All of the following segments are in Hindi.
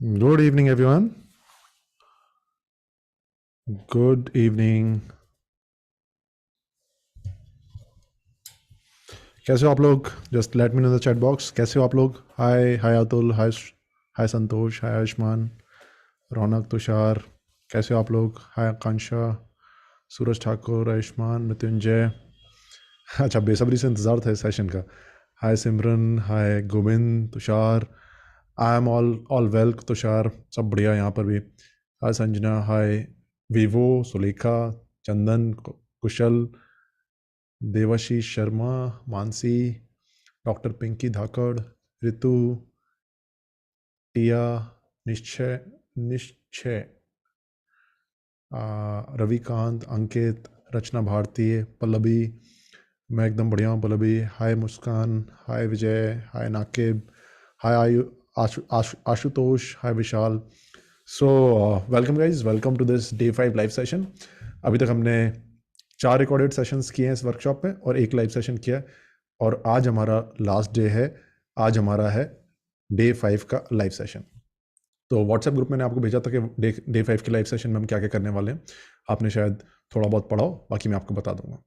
Good evening, everyone. Good evening. कैसे हो आप लोग? Just let me know the chat box. कैसे हो आप लोग? हाय हाय अतुल, हाय हाय संतोष, हाय आयुष्मान, रौनक, तुषार. कैसे हो आप लोग? हाय आकांक्षा, सूरज ठाकुर, आयुष्मान, मृत्युंजय. अच्छा, बेसब्री से इंतज़ार था इस सेशन का. Hi Simran, hi Govind, Tushar. I am all well Tushar. सब बढ़िया यहाँ पर भी. Hi Sanjana, hi Vivo, Sulekha, Chandan, Kushal, Debashish Sharma, Mansi, doctor Pinky Dhakad, Ritu, Tia, Nishchay Nishchay, Ravikant, अंकित, रचना भारती, पल्लवी. मैं एकदम बढ़िया हूँ Pallavi. Hi Muskan, hi Vijay, hi Naqib, hi Ashutosh, hi Vishal. So welcome guys, welcome to this day 5 live session. अभी तक हमने 4 रिकॉर्डेड सेशंस किए हैं इस वर्कशॉप में और 1 लाइव सेशन किया है. और आज हमारा लास्ट डे है. आज हमारा है डे 5 का लाइव सेशन. तो व्हाट्सएप ग्रुप में मैंने आपको भेजा था कि डे 5 के लाइव सेशन में हम क्या क्या करने वाले हैं. आपने शायद थोड़ा बहुत पढ़ा हो, बाकी मैं आपको बता दूंगा.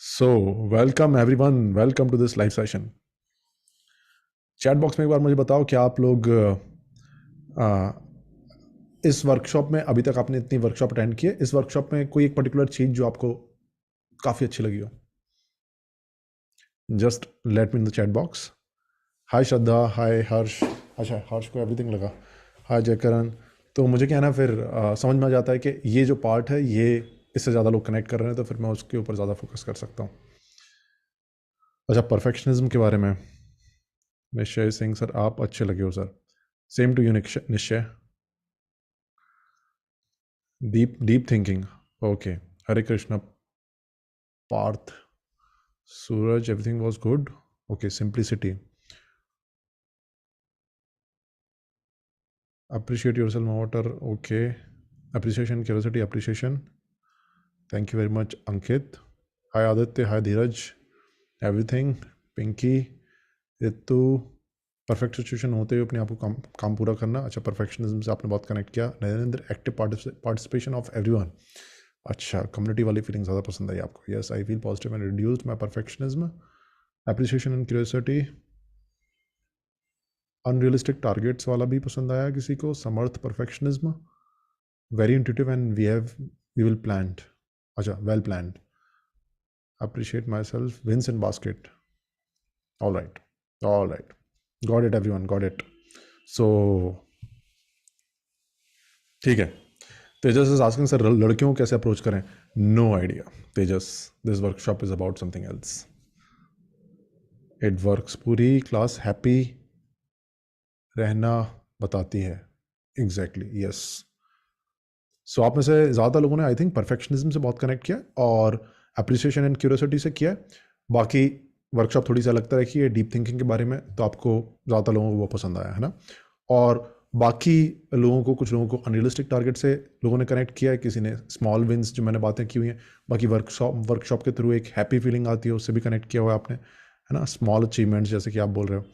So welcome everyone, welcome to this live session. Chat box में एक बार मुझे बताओ कि आप लोग इस वर्कशॉप में, अभी तक आपने इतनी वर्कशॉप अटेंड की है, इस वर्कशॉप में कोई एक पर्टिकुलर चीज़ जो आपको काफ़ी अच्छी लगी हो. Just let me in the chat box. Hi Shraddha, hi Harsh. अच्छा, हर्ष को एवरीथिंग लगा. हाय जयकरण. तो मुझे क्या है ना, फिर समझ में आ जाता है कि ये जो पार्ट है ये इससे ज़्यादा लोग कनेक्ट कर रहे हैं, तो फिर मैं उसके ऊपर ज़्यादा फोकस कर सकता हूँ. अच्छा, परफेक्शनिज्म के बारे में निश्चय सिंह सर, आप अच्छे लगे हो sir. Same to you Nishchay. Deep thinking. Okay. Hare Krishna. Parth, Suraj, everything was good. Okay. Simplicity. Appreciate yourself water. Okay. Appreciation, curiosity, appreciation. Thank you very much Ankit. Hi Aditya, hi Dheeraj. Everything. Pinky, Ritu. Perfect situation होते हुए अपने आप को काम पूरा करना. अच्छा, परफेक्शनिज्म से आपने बहुत कनेक्ट किया. Narendra, active participation of everyone. अच्छा, कम्युनिटी वाली फीलिंग ज़्यादा पसंद आई आपको. Yes, I feel positive and reduced my perfectionism. Appreciation and curiosity. Unrealistic targets वाला भी पसंद आया किसी को. Samarth, perfectionism. Very intuitive and we will planned. अच्छा, well planned. Appreciate my self. Wins in basket. All right. Got it everyone, got it. So ठीक है. तेजस इज आस्किंग सर, लड़कियों को कैसे अप्रोच करें? No idea Tejas. This workshop is about something else. It works. पूरी क्लास हैप्पी रहना बताती है. Exactly, yes. सो आप में से ज़्यादा लोगों ने आई थिंक परफेक्शनिज्म से बहुत कनेक्ट किया और अप्रिसिएशन एंड क्यूरियोसिटी से किया है. बाकी वर्कशॉप थोड़ी सी अलग तरह की है, डीप थिंकिंग के बारे में, तो आपको ज़्यादा लोगों को वो पसंद आया है ना. और बाकी लोगों को, कुछ लोगों को अनरियलिस्टिक टारगेट से लोगों ने कनेक्ट किया है, किसी ने स्मॉल विंस जो मैंने बातें की हुई हैं. बाकी वर्कशॉप के थ्रू एक हैप्पी फीलिंग आती है, उससे भी कनेक्ट किया हुआ है आपने, है ना. स्मॉल अचीवमेंट्स जैसे कि आप बोल रहे हो.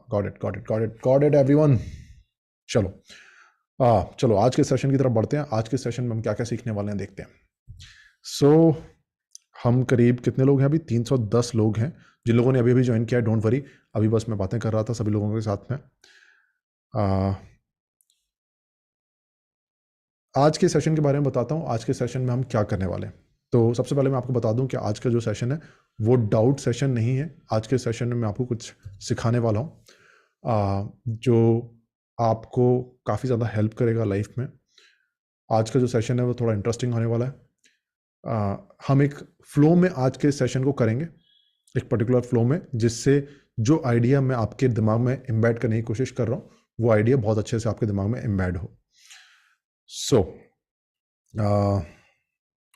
Got it everyone. चलो चलो आज के सेशन की तरफ बढ़ते हैं. आज के सेशन में हम क्या क्या सीखने वाले हैं देखते हैं. सो हम करीब कितने लोग हैं अभी? 310 लोग हैं. जिन लोगों ने अभी अभी ज्वाइन किया है, डोंट वरी, अभी बस मैं बातें कर रहा था सभी लोगों के साथ में. आज के सेशन के बारे में बताता हूँ. आज के सेशन में हम क्या करने वाले हैं. तो सबसे पहले मैं आपको बता दूं कि आज का जो सेशन है वो डाउट सेशन नहीं है. आज के सेशन में मैं आपको कुछ सिखाने वाला हूँ जो आपको काफ़ी ज़्यादा हेल्प करेगा लाइफ में. आज का जो सेशन है वो थोड़ा इंटरेस्टिंग होने वाला है. हम एक फ्लो में आज के सेशन को करेंगे, एक पर्टिकुलर फ्लो में, जिससे जो आइडिया मैं आपके दिमाग में एम्बेड करने की कोशिश कर रहा हूँ वो आइडिया बहुत अच्छे से आपके दिमाग में एम्बेड हो. सो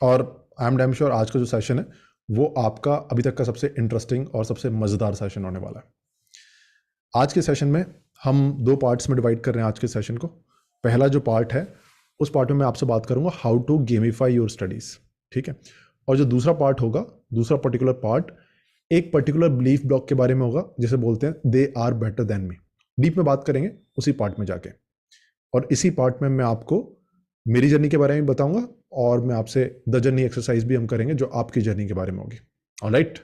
और आई एम डैम श्योर आज का जो सेशन है वो आपका अभी तक का सबसे इंटरेस्टिंग और सबसे मज़ेदार सेशन होने वाला है. आज के सेशन में हम 2 पार्ट्स में डिवाइड कर रहे हैं आज के सेशन को. पहला जो पार्ट है उस पार्ट में मैं आपसे बात करूंगा how to gamify your studies, ठीक है. और जो दूसरा पार्ट होगा, दूसरा पर्टिकुलर पार्ट, एक पर्टिकुलर बिलीफ ब्लॉक के बारे में होगा जिसे बोलते हैं they are better than me. Deep में बात करेंगे उसी पार्ट में जाके, और इसी पार्ट में मैं आपको मेरी जर्नी के बारे में बताऊंगा, और मैं आपसे द जर्नी एक्सरसाइज भी हम करेंगे जो आपकी जर्नी के बारे में होगी। ऑलराइट,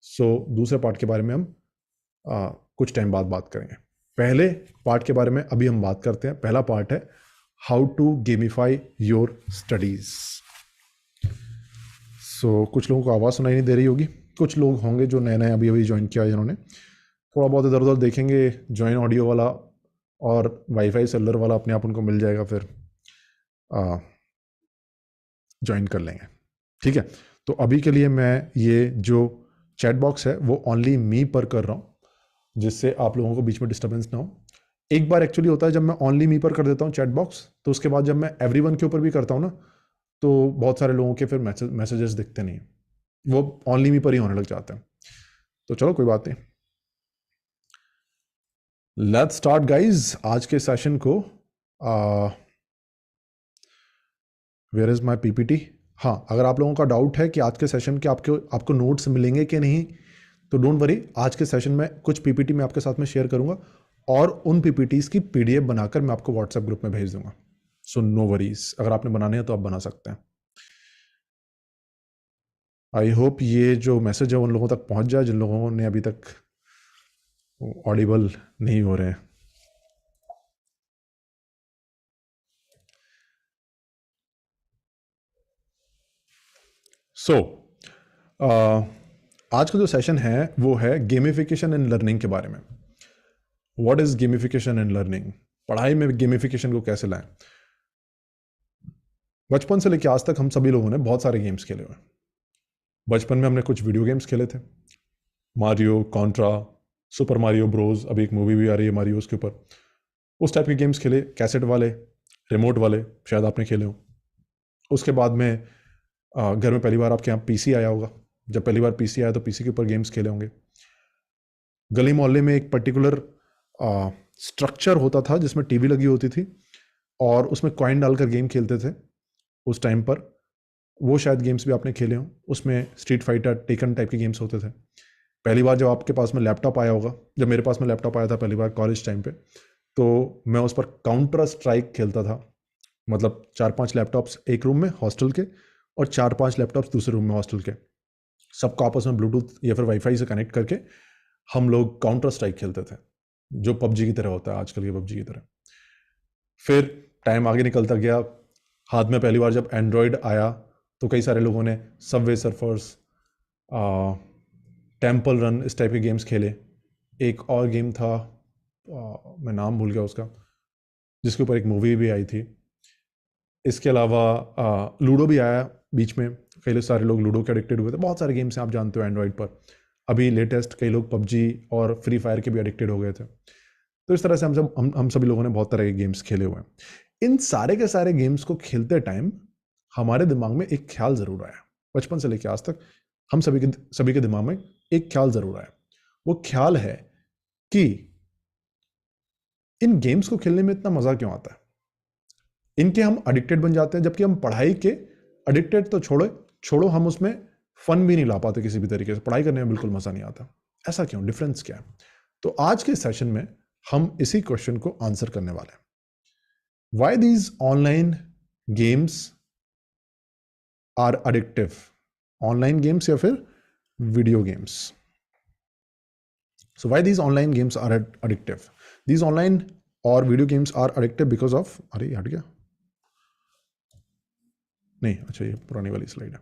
सो दूसरे पार्ट के बारे में हम कुछ टाइम बाद बात करेंगे। पहले पार्ट के बारे में अभी हम बात करते हैं। पहला पार्ट है how to gamify your studies. So कुछ लोगों को आवाज़ सुनाई नहीं दे रही होगी, कुछ लोग होंगे जो नए नए अभी अभी ज्वाइन किया है, जिन्होंने थोड़ा बहुत इधर उधर देखेंगे, ज्वाइन ऑडियो वाला और वाईफाई सेलर वाला अपने आप उनको मिल जाएगा, फिर ज्वाइन कर लेंगे। ठीक है, तो अभी के लिए मैं ये जो चैट बॉक्स है वो ओनली मी पर कर रहा हूँ, जिससे आप लोगों को बीच में डिस्टर्बेंस ना हो। एक बार एक्चुअली होता है जब मैं ओनली मी पर कर देता हूँ चैट बॉक्स, तो उसके बाद जब मैं एवरीवन के ऊपर भी करता हूँ ना, तो बहुत सारे लोगों के फिर मैसेजेस दिखते नहीं, वो ओनली मी पर ही होने लग जाते हैं। तो चलो कोई बात नहीं, लेट्स स्टार्ट गाइज आज के सेशन को। Where is my PPT? हाँ, अगर आप लोगों का डाउट है कि आज के सेशन के आपको नोट्स मिलेंगे कि नहीं, तो डोंट वरी, आज के सेशन में कुछ पीपीटी मैं आपके साथ में शेयर करूंगा, और उन पीपीटीज की पीडीएफ बनाकर मैं आपको व्हाट्सएप ग्रुप में भेज दूंगा। सो नो वरीज, अगर आपने बनाने हैं तो आप बना सकते हैं। आई होप ये जो मैसेज है उन लोगों तक पहुंच जाए जिन लोगों ने अभी तक ऑडिबल नहीं हो रहे हैं। सो आज का जो सेशन है वो है गेमिफिकेशन एंड लर्निंग के बारे में। What is gamification and learning? पढ़ाई में गेमिफिकेशन को कैसे लाएं? बचपन से लेकर आज तक हम सभी लोगों ने बहुत सारे गेम्स खेले हुए हैं। बचपन में हमने कुछ वीडियो गेम्स खेले थे, Mario, Contra, super Mario Bros, अभी एक मूवी भी आ रही है मारियो उसके ऊपर, उस टाइप के गेम्स खेले, कैसेट वाले, रिमोट वाले, शायद आपने खेले हो। उसके बाद में घर में पहली बार आपके यहाँ पीसी आया होगा, जब पहली बार पीसी आया तो पीसी के ऊपर गेम्स खेले होंगे। गली मोहल्ले में एक पर्टिकुलर स्ट्रक्चर होता था जिसमें टीवी लगी होती थी, और उसमें कॉइन डालकर गेम खेलते थे उस टाइम पर, वो शायद गेम्स भी आपने खेले हो। उसमें स्ट्रीट फाइटर, टेकन टाइप के गेम्स होते थे। पहली बार जब आपके पास में लैपटॉप आया होगा, जब मेरे पास में लैपटॉप आया था पहली बार कॉलेज टाइम पे, तो मैं उस पर काउंटर स्ट्राइक खेलता था। मतलब 4-5 लैपटॉप्स एक रूम में हॉस्टल के, और 4-5 लैपटॉप्स दूसरे रूम में हॉस्टल के, सबको आपस में ब्लूटूथ या फिर वाईफाई से कनेक्ट करके हम लोग काउंटर स्ट्राइक खेलते थे, जो पबजी की तरह होता है आजकल की पबजी की तरह। फिर टाइम आगे निकलता गया, हाथ में पहली बार जब एंड्रॉयड आया तो कई सारे लोगों ने सबवे सर्फर्स, टेम्पल रन, इस टाइप के गेम्स खेले। एक और गेम था, मैं नाम भूल गया उसका, जिसके ऊपर एक मूवी भी आई थी। इसके अलावा लूडो भी आया बीच में, कई सारे लोग लूडो के एडिक्टेड हुए थे। बहुत सारे गेम्स हैं आप जानते हो एंड्रॉयड पर। अभी लेटेस्ट कई लोग पबजी और फ्री फायर के भी एडिक्टेड हो गए थे। तो इस तरह से हम सभी लोगों ने बहुत तरह के गेम्स खेले हुए हैं। इन सारे के सारे गेम्स को खेलते टाइम हमारे दिमाग में एक ख्याल जरूर आया, बचपन से लेकर आज तक हम सभी के दिमाग में एक ख्याल जरूर आया। वो ख्याल है कि इन गेम्स को खेलने में इतना मजा क्यों आता है, इनके हम एडिक्टेड बन जाते हैं, जबकि हम पढ़ाई के एडिक्टेड तो छोड़ो छोड़ो, हम उसमें फन भी नहीं ला पाते किसी भी तरीके से, पढ़ाई करने में बिल्कुल मजा नहीं आता। ऐसा क्यों, डिफरेंस क्या है? तो आज के सेशन में हम इसी क्वेश्चन को आंसर करने वाले हैं। Why these online games are addictive? Online games या फिर video games? So why these online games are addictive? These online or video games are addictive because of, अरे हट गया, नहीं अच्छा ये पुरानी वाली स्लाइड है।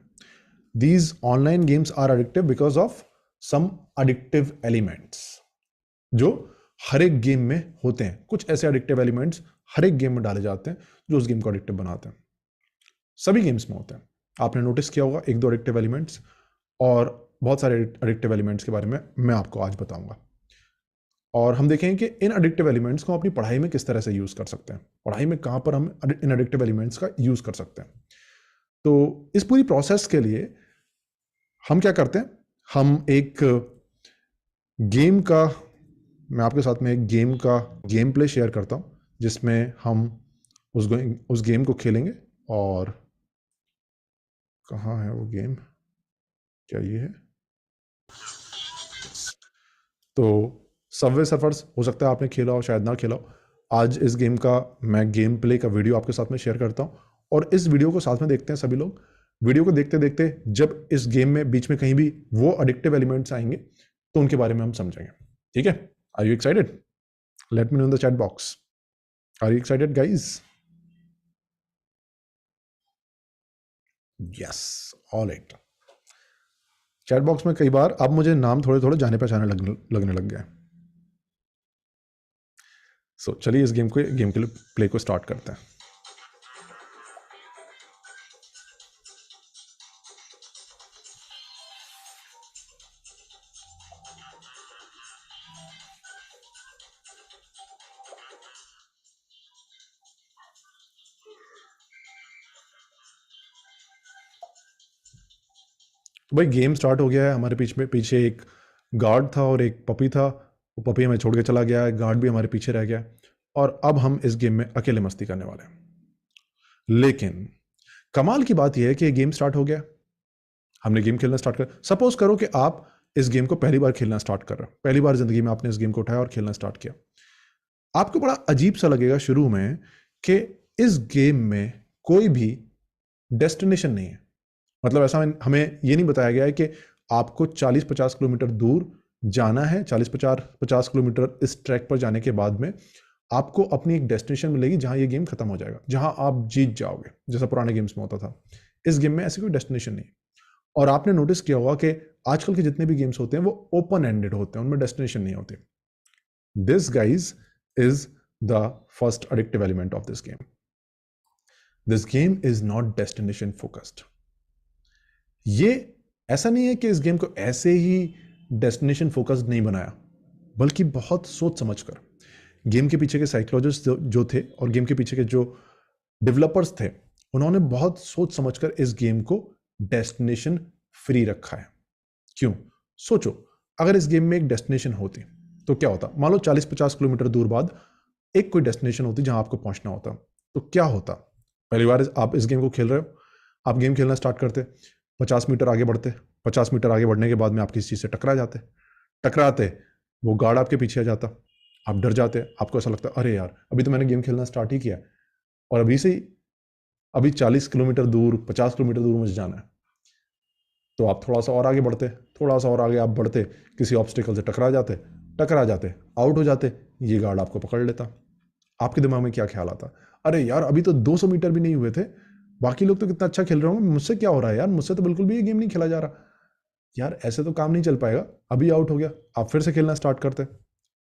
These online games are addictive because of some addictive elements, जो हर एक गेम में होते हैं। कुछ ऐसे एडिक्टिव एलिमेंट्स हर एक गेम में डाले जाते हैं जो उस गेम को एडिक्टिव बनाते हैं। सभी गेम्स में होते हैं, आपने नोटिस किया होगा एक दो एडिक्टिव एलिमेंट्स, और बहुत सारे एडिक्टिव एलिमेंट्स के बारे में मैं आपको आज बताऊंगा। और हम देखेंगे कि इन एडिक्टिव एलिमेंट्स को अपनी पढ़ाई में किस तरह से यूज कर सकते हैं, पढ़ाई में कहां पर हम इन एडिक्टिव एलिमेंट्स का यूज कर सकते हैं। तो इस पूरी प्रोसेस के लिए हम क्या करते हैं, हम एक गेम का, मैं आपके साथ में एक गेम का गेम प्ले शेयर करता हूं, जिसमें हम उस गेम को खेलेंगे। और कहाँ है वो गेम, क्या ये है? तो सबवे सर्फर्स हो सकता है आपने खेला हो, शायद ना खेला हो। आज इस गेम का मैं गेम प्ले का वीडियो आपके साथ में शेयर करता हूँ, और इस वीडियो को साथ में देखते हैं सभी लोग। वीडियो को देखते देखते जब इस गेम में बीच में कहीं भी वो एडिक्टिव एलिमेंट्स आएंगे तो उनके बारे में हम समझेंगे। ठीक है, are you excited? Let me know in the chat box, are you excited guys? Yes, all right. Chat box में कई बार अब मुझे नाम थोड़े थोड़े जाने पहचाने लगने लग गए। सो चलिए इस गेम के लिए प्ले को स्टार्ट करते हैं। तो भाई गेम स्टार्ट हो गया है। हमारे पीछे एक गार्ड था और एक पपी था। वो पपी हमें छोड़ के चला गया है, गार्ड भी हमारे पीछे रह गया, और अब हम इस गेम में अकेले मस्ती करने वाले हैं। लेकिन कमाल की बात यह है कि गेम स्टार्ट हो गया, हमने गेम खेलना स्टार्ट कर। सपोज करो कि आप इस गेम को पहली बार खेलना स्टार्ट कर रहे हो, पहली बार जिंदगी में आपने इस गेम को उठाया और खेलना स्टार्ट किया। आपको बड़ा अजीब सा लगेगा शुरू में कि इस गेम में कोई भी डेस्टिनेशन नहीं है। मतलब ऐसा हमें ये नहीं बताया गया है कि आपको 40-50 किलोमीटर दूर जाना है। 40-50 किलोमीटर इस ट्रैक पर जाने के बाद में आपको अपनी एक डेस्टिनेशन मिलेगी जहां ये गेम खत्म हो जाएगा, जहां आप जीत जाओगे, जैसा पुराने गेम्स में होता था। इस गेम में ऐसी कोई डेस्टिनेशन नहीं। और आपने नोटिस किया होगा कि आजकल के जितने भी गेम्स होते हैं वो ओपन एंडेड होते हैं, उनमें डेस्टिनेशन नहीं होती। This guys is the first addictive element of this game. This game is not destination focused. ये ऐसा नहीं है कि इस गेम को ऐसे ही डेस्टिनेशन फोकस्ड नहीं बनाया, बल्कि बहुत सोच समझकर गेम के पीछे के साइकोलॉजिस्ट जो थे और गेम के पीछे के जो डेवलपर्स थे, उन्होंने बहुत सोच समझकर इस गेम को डेस्टिनेशन फ्री रखा है। क्यों? सोचो, अगर इस गेम में एक डेस्टिनेशन होती तो क्या होता? मान लो 40-50 किलोमीटर दूर बाद एक कोई डेस्टिनेशन होती जहां आपको पहुंचना होता, तो क्या होता? पहली बार आप इस गेम को खेल रहे हो, आप गेम खेलना स्टार्ट करते, 50 मीटर आगे बढ़ते, 50 मीटर आगे बढ़ने के बाद में आप किसी चीज से टकराते वो गार्ड आपके पीछे आ जाता, आप डर जाते, आपको ऐसा लगता अरे यार अभी तो मैंने गेम खेलना स्टार्ट ही किया और अभी 40 किलोमीटर दूर, 50 किलोमीटर दूर मुझे जाना है। तो आप थोड़ा सा और आगे बढ़ते, थोड़ा सा और आगे आप बढ़ते, किसी ऑब्स्टिकल से टकरा जाते, आउट हो जाते, ये गार्ड आपको पकड़ लेता। आपके दिमाग में क्या ख्याल आता? अरे यार अभी तो 200 मीटर भी नहीं हुए थे, बाकी लोग तो कितना अच्छा खेल रहे होंगे, मुझसे क्या हो रहा है यार, मुझसे तो बिल्कुल भी ये गेम नहीं खेला जा रहा। यार ऐसे तो काम नहीं चल पाएगा, अभी आउट हो गया। आप फिर से खेलना स्टार्ट करते,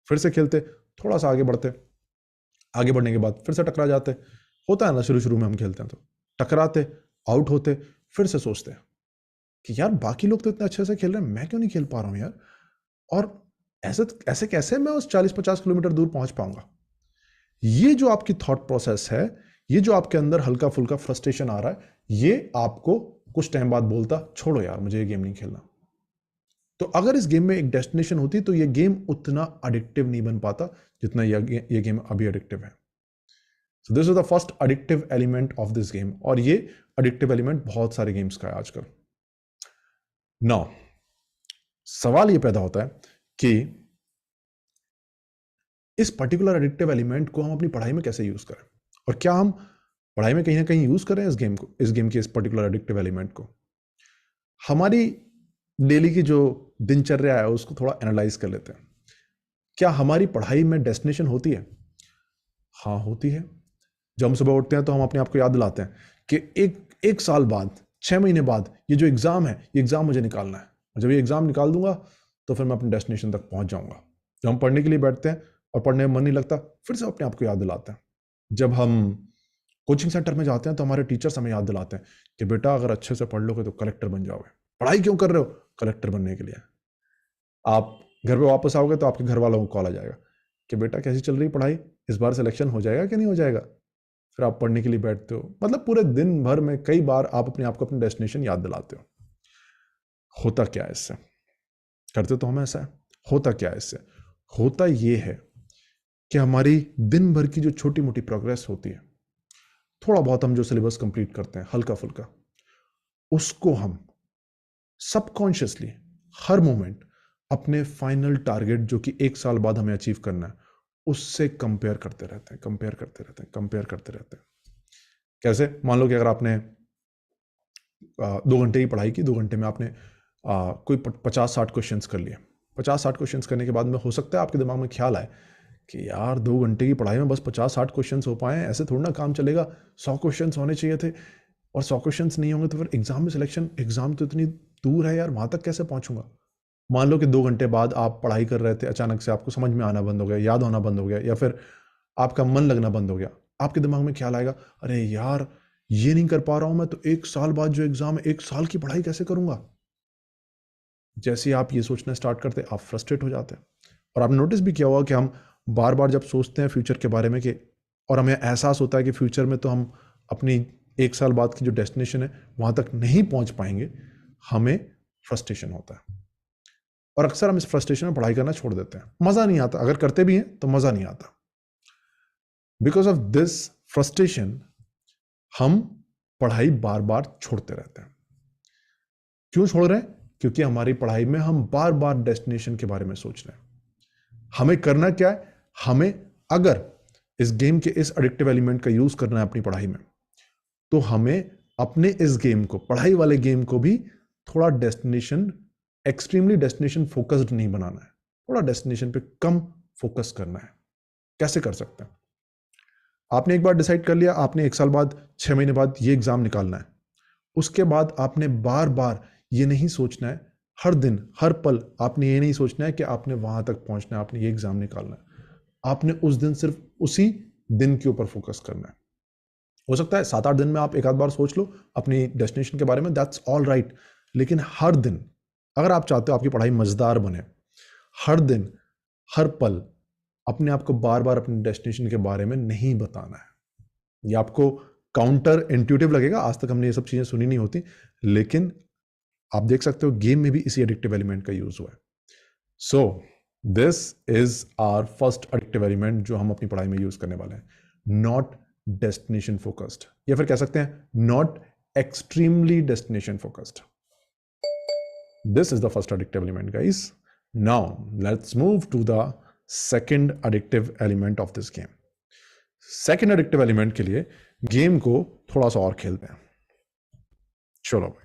फिर से खेलते, थोड़ा सा आगे बढ़ते, आगे बढ़ने के बाद फिर से टकरा जाते। होता है ना, शुरू में हम खेलते हैं तो टकराते, आउट होते, फिर से सोचते कि यार बाकी लोग तो इतने अच्छे से खेल रहे हैं, मैं क्यों नहीं खेल पा रहा हूं यार, और ऐसे ऐसे कैसे मैं उस 40-50 किलोमीटर दूर पहुंच पाऊंगा। ये जो आपकी थॉट प्रोसेस है, ये जो आपके अंदर हल्का फुल्का फ्रस्ट्रेशन आ रहा है, ये आपको कुछ टाइम बाद बोलता छोड़ो यार मुझे ये गेम नहीं खेलना। तो अगर इस गेम में एक डेस्टिनेशन होती तो ये गेम उतना एडिक्टिव नहीं बन पाता जितना ये गेम अभी एडिक्टिव है। So this is the first addictive element of this game, और ये एडिक्टिव एलिमेंट बहुत सारे गेम्स का है आजकल। नाउ सवाल ये पैदा होता है कि इस पर्टिकुलर एडिक्टिव एलिमेंट को हम अपनी पढ़ाई में कैसे यूज करें, और क्या हम पढ़ाई में कहीं ना कहीं यूज करें इस गेम के इस पर्टिकुलर एडिक्टिव एलिमेंट को। हमारी डेली की जो दिनचर्या है उसको थोड़ा एनालाइज कर लेते हैं। क्या हमारी पढ़ाई में डेस्टिनेशन होती है? हाँ होती है। जब हम सुबह उठते हैं तो हम अपने आप को याद दिलाते हैं कि एक साल बाद, 6 महीने बाद ये जो एग्जाम है, ये एग्जाम मुझे निकालना है, जब ये एग्जाम निकाल दूंगा तो फिर मैं अपने डेस्टिनेशन तक पहुंच जाऊंगा। जब हम पढ़ने के लिए बैठते हैं और पढ़ने में मन नहीं लगता, फिर से अपने आप को याद दिलाते हैं। जब हम कोचिंग सेंटर में जाते हैं तो हमारे टीचर्स हमें याद दिलाते हैं कि बेटा अगर अच्छे से पढ़ लोगे तो कलेक्टर बन जाओगे। पढ़ाई क्यों कर रहे हो? कलेक्टर बनने के लिए। आप घर पे वापस आओगे तो आपके घर वालों को कॉल आ जाएगा कि बेटा कैसी चल रही पढ़ाई, इस बार सिलेक्शन हो जाएगा कि नहीं हो जाएगा। फिर आप पढ़ने के लिए बैठते हो। मतलब पूरे दिन भर में कई बार आप अपने आप को अपनी डेस्टिनेशन याद दिलाते हो। होता क्या है इससे? करते तो हम ऐसा है, होता क्या है इससे? होता ये है कि हमारी दिन भर की जो छोटी मोटी प्रोग्रेस होती है, थोड़ा बहुत हम जो सिलेबस कंप्लीट करते हैं हल्का फुल्का, उसको हम सबकॉन्शियसली हर मोमेंट अपने फाइनल टारगेट जो कि 1 साल बाद हमें अचीव करना है उससे कंपेयर करते रहते हैं। कैसे? मान लो कि अगर आपने 2 घंटे की पढ़ाई की, 2 घंटे में आपने कोई 50-60 क्वेश्चंस कर लिए। 50-60 क्वेश्चंस करने के बाद में हो सकता है आपके दिमाग में ख्याल आए कि यार 2 घंटे की पढ़ाई में बस 50-60 क्वेश्चंस हो पाए, ऐसे थोड़ा ना काम चलेगा, 100 क्वेश्चंस होने चाहिए थे, और 100 क्वेश्चंस नहीं होंगे तो फिर एग्जाम में सिलेक्शन, एग्जाम तो इतनी दूर है यार, वहां तक कैसे पहुंचूंगा। मान लो कि 2 घंटे बाद आप पढ़ाई कर रहे थे, अचानक से आपको समझ में आना बंद हो गया, याद होना बंद हो गया, या फिर आपका मन लगना बंद हो गया। आपके दिमाग में ख्याल आएगा, अरे यार ये नहीं कर पा रहा हूं मैं, तो 1 साल बाद जो एग्जाम है, 1 साल की पढ़ाई कैसे करूंगा। जैसे ही आप ये सोचना स्टार्ट करते, आप फ्रस्ट्रेट हो जाते हैं। और आपने नोटिस भी किया होगा कि हम बार बार जब सोचते हैं फ्यूचर के बारे में कि, और हमें एहसास होता है कि फ्यूचर में तो हम अपनी 1 साल बाद की जो डेस्टिनेशन है वहां तक नहीं पहुंच पाएंगे, हमें फ्रस्ट्रेशन होता है। और अक्सर हम इस फ्रस्ट्रेशन में पढ़ाई करना छोड़ देते हैं, मजा नहीं आता, अगर करते भी हैं तो मजा नहीं आता। बिकॉज ऑफ दिस फ्रस्ट्रेशन हम पढ़ाई बार बार छोड़ते रहते हैं। क्यों छोड़ रहे हैं? क्योंकि हमारी पढ़ाई में हम बार बार डेस्टिनेशन के बारे में सोच रहे हैं। हमें करना क्या है? हमें अगर इस गेम के इस एडिक्टिव एलिमेंट का यूज करना है अपनी पढ़ाई में, तो हमें अपने इस गेम को, पढ़ाई वाले गेम को भी थोड़ा डेस्टिनेशन, एक्सट्रीमली डेस्टिनेशन फोकस्ड नहीं बनाना है, थोड़ा डेस्टिनेशन पे कम फोकस करना है। कैसे कर सकते हैं? आपने एक बार डिसाइड कर लिया, आपने 1 साल बाद, 6 महीने बाद ये एग्जाम निकालना है। उसके बाद आपने बार बार ये नहीं सोचना है, हर दिन हर पल आपने ये नहीं सोचना है कि आपने वहां तक पहुंचना है, आपने ये एग्जाम निकालना है। आपने उस दिन सिर्फ उसी दिन के ऊपर फोकस करना है। हो सकता है 7-8 दिन में आप एक आध बार सोच लो अपनी डेस्टिनेशन के बारे में, दैट्स ऑल राइट। लेकिन हर दिन, अगर आप चाहते हो आपकी पढ़ाई मजेदार बने, हर दिन हर पल अपने आप को बार बार अपने डेस्टिनेशन के बारे में नहीं बताना है। ये आपको काउंटर इंट्यूटिव लगेगा, आज तक हमने ये सब चीजें सुनी नहीं होती, लेकिन आप देख सकते हो गेम में भी इसी एडिक्टिव एलिमेंट का यूज हुआ है। So this is our first addictive element जो हम अपनी पढ़ाई में यूज करने वाले हैं, नॉट डेस्टिनेशन फोकस्ड, या फिर कह सकते हैं not extremely destination focused. This is the first addictive element guys. Now let's move to the second addictive element of this game. Second addictive element के लिए गेम को थोड़ा सा और खेलते हैं। चलो भाई,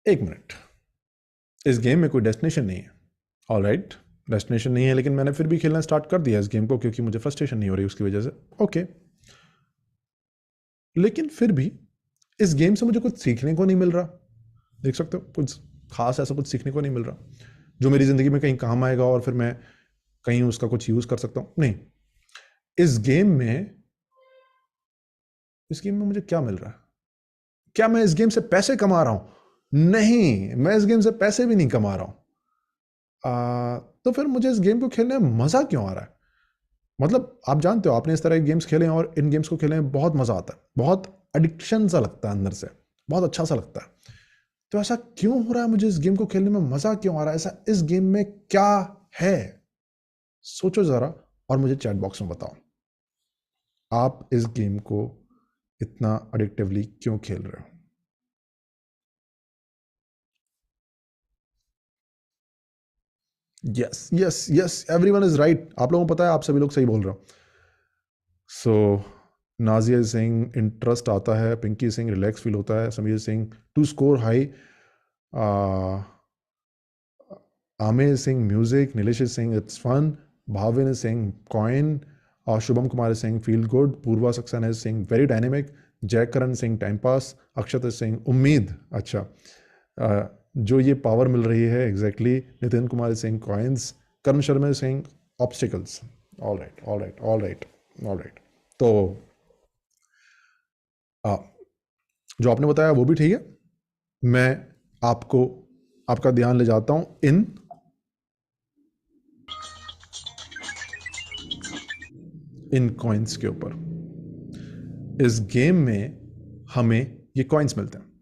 एक मिनट, इस गेम में कोई डेस्टिनेशन नहीं है, ऑलराइट, डेस्टिनेशन नहीं है, लेकिन मैंने फिर भी खेलना स्टार्ट कर दिया इस गेम को क्योंकि मुझे फ्रस्ट्रेशन नहीं हो रही उसकी वजह से, ओके। लेकिन फिर भी इस गेम से मुझे कुछ सीखने को नहीं मिल रहा। देख सकते हो, कुछ खास ऐसा कुछ सीखने को नहीं मिल रहा जो मेरी जिंदगी में कहीं काम आएगा और फिर मैं कहीं उसका कुछ यूज कर सकता हूं। नहीं, इस गेम में मुझे क्या मिल रहा है? क्या मैं इस गेम से पैसे कमा रहा हूं? नहीं, मैं इस गेम से पैसे भी नहीं कमा रहा हूं। तो फिर मुझे इस गेम को खेलने में मजा क्यों आ रहा है? मतलब आप जानते हो, आपने इस तरह के गेम्स खेले हैं और इन गेम्स को खेलने में बहुत मजा आता है, बहुत एडिक्शन सा लगता है अंदर से, बहुत अच्छा सा लगता है। तो ऐसा क्यों हो रहा है? मुझे इस गेम को खेलने में मजा क्यों आ रहा है? ऐसा इस गेम में क्या है? सोचो जरा और मुझे चैट बॉक्स में बताओ, आप इस गेम को इतना एडिक्टिवली क्यों खेल रहे हो? Yes yes yes, everyone is right. आप लोगों को पता है, आप सभी लोग सही बोल रहे हो। सो नाजिया सिंह इंटरेस्ट आता है, पिंकी सिंह रिलैक्स फील होता है, Sameer Singh to score high, Aamir Singh music, Nilesh Singh it's fun, Bhavin Singh coin, और Shubham Kumar Singh feel good, Purva Saxena Singh very dynamic, Jaikaran Singh time pass, Akshat Singh उम्मीद, अच्छा जो ये पावर मिल रही है exactly, Nitin Kumar Singh coins, Karan Sharma Singh obstacles. All right all right all right all right. तो जो आपने बताया वो भी ठीक है। मैं आपको, आपका ध्यान ले जाता हूं इन कॉइन्स के ऊपर। इस गेम में हमें ये कॉइन्स मिलते हैं।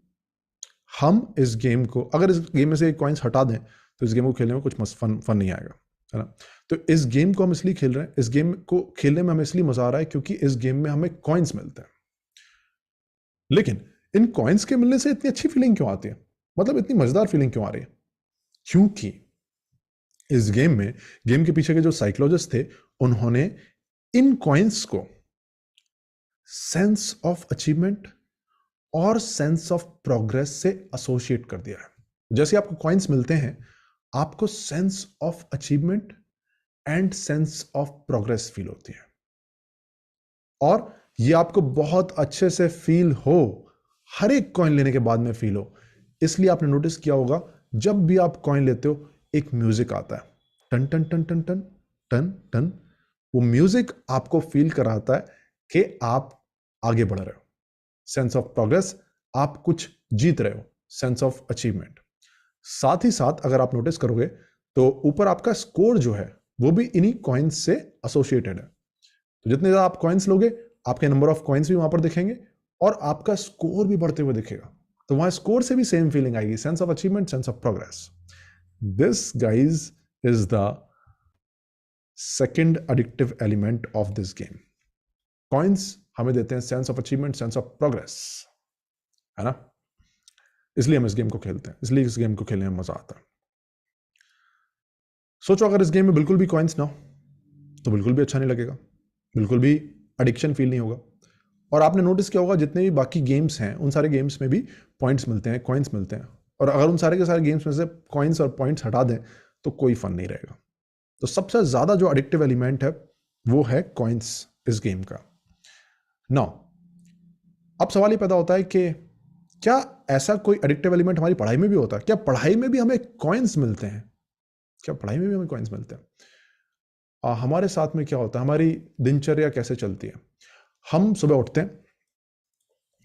हम इस गेम को, अगर इस गेम में से कॉइन्स हटा दें तो इस गेम को खेलने में कुछ फन नहीं आएगा। है ना। तो इस गेम को हम इसलिए खेल रहे हैं, इस गेम को खेलने में हमें इसलिए मजा आ रहा है क्योंकि इस गेम में हमें कॉइन्स मिलते हैं। लेकिन इन कॉइन्स के मिलने से इतनी अच्छी फीलिंग क्यों आती है, मतलब इतनी मजेदार फीलिंग क्यों आ रही है? क्योंकि इस गेम में, गेम के पीछे के जो साइकोलॉजिस्ट थे, उन्होंने इन कॉइन्स को सेंस ऑफ अचीवमेंट और सेंस ऑफ प्रोग्रेस से एसोसिएट कर दिया है। जैसे आपको कॉइन्स मिलते हैं, आपको sense of achievement and sense of progress feel होती है, और ये आपको बहुत अच्छे से फील हो, हर एक कॉइन लेने के बाद में फील हो। इसलिए आपने नोटिस किया होगा, जब भी आप कॉइन लेते हो एक म्यूजिक आता है, टन टन टन टन टन टन टन। वो म्यूजिक आपको फील कराता है कि आप आगे बढ़ रहे हो, सेंस ऑफ प्रोग्रेस, आप कुछ जीत रहे हो, सेंस ऑफ अचीवमेंट। साथ ही साथ अगर आप नोटिस करोगे तो ऊपर आपका स्कोर जो है वो भी इन्हीं कॉइन्स से एसोसिएटेड है। तो जितने ज्यादा आप कॉइन्स लोगे, आपके नंबर ऑफ कॉइन्स भी वहां पर दिखेंगे और आपका स्कोर भी बढ़ते हुए दिखेगा। तो वहां स्कोर से भी सेम फीलिंग आएगी, sense of achievement, sense of progress. This guys is the second addictive element of this game. Coins हमें देते हैं sense of achievement, sense of progress, है ना। इसलिए हम इस गेम को खेलते हैं, इसलिए इस गेम को खेलने में मजा आता है। सोचो अगर इस गेम में बिल्कुल भी कॉइन्स ना हो तो बिल्कुल भी अच्छा नहीं लगेगा, बिल्कुल भी एडिक्शन फील नहीं होगा। और आपने नोटिस किया होगा, जितने भी बाकी गेम्स हैं उन सारे गेम्स में भी पॉइंट्स मिलते हैं, कॉइन्स मिलते हैं, और अगर उन सारे के सारे गेम्स में से कॉइन्स और पॉइंट्स हटा दें तो कोई फन नहीं रहेगा। तो सबसे ज्यादा जो एडिक्टिव एलिमेंट है वो है कॉइन्स इस गेम का। नाउ अब सवाल ये पैदा होता है कि क्या ऐसा कोई एडिक्टिव एलिमेंट हमारी पढ़ाई में भी होता है? क्या पढ़ाई में भी हमें कॉइन्स मिलते हैं? क्या पढ़ाई में भी हमें कॉइन्स मिलते हैं? हमारे साथ में क्या होता है, हमारी दिनचर्या कैसे चलती है? हम सुबह उठते हैं,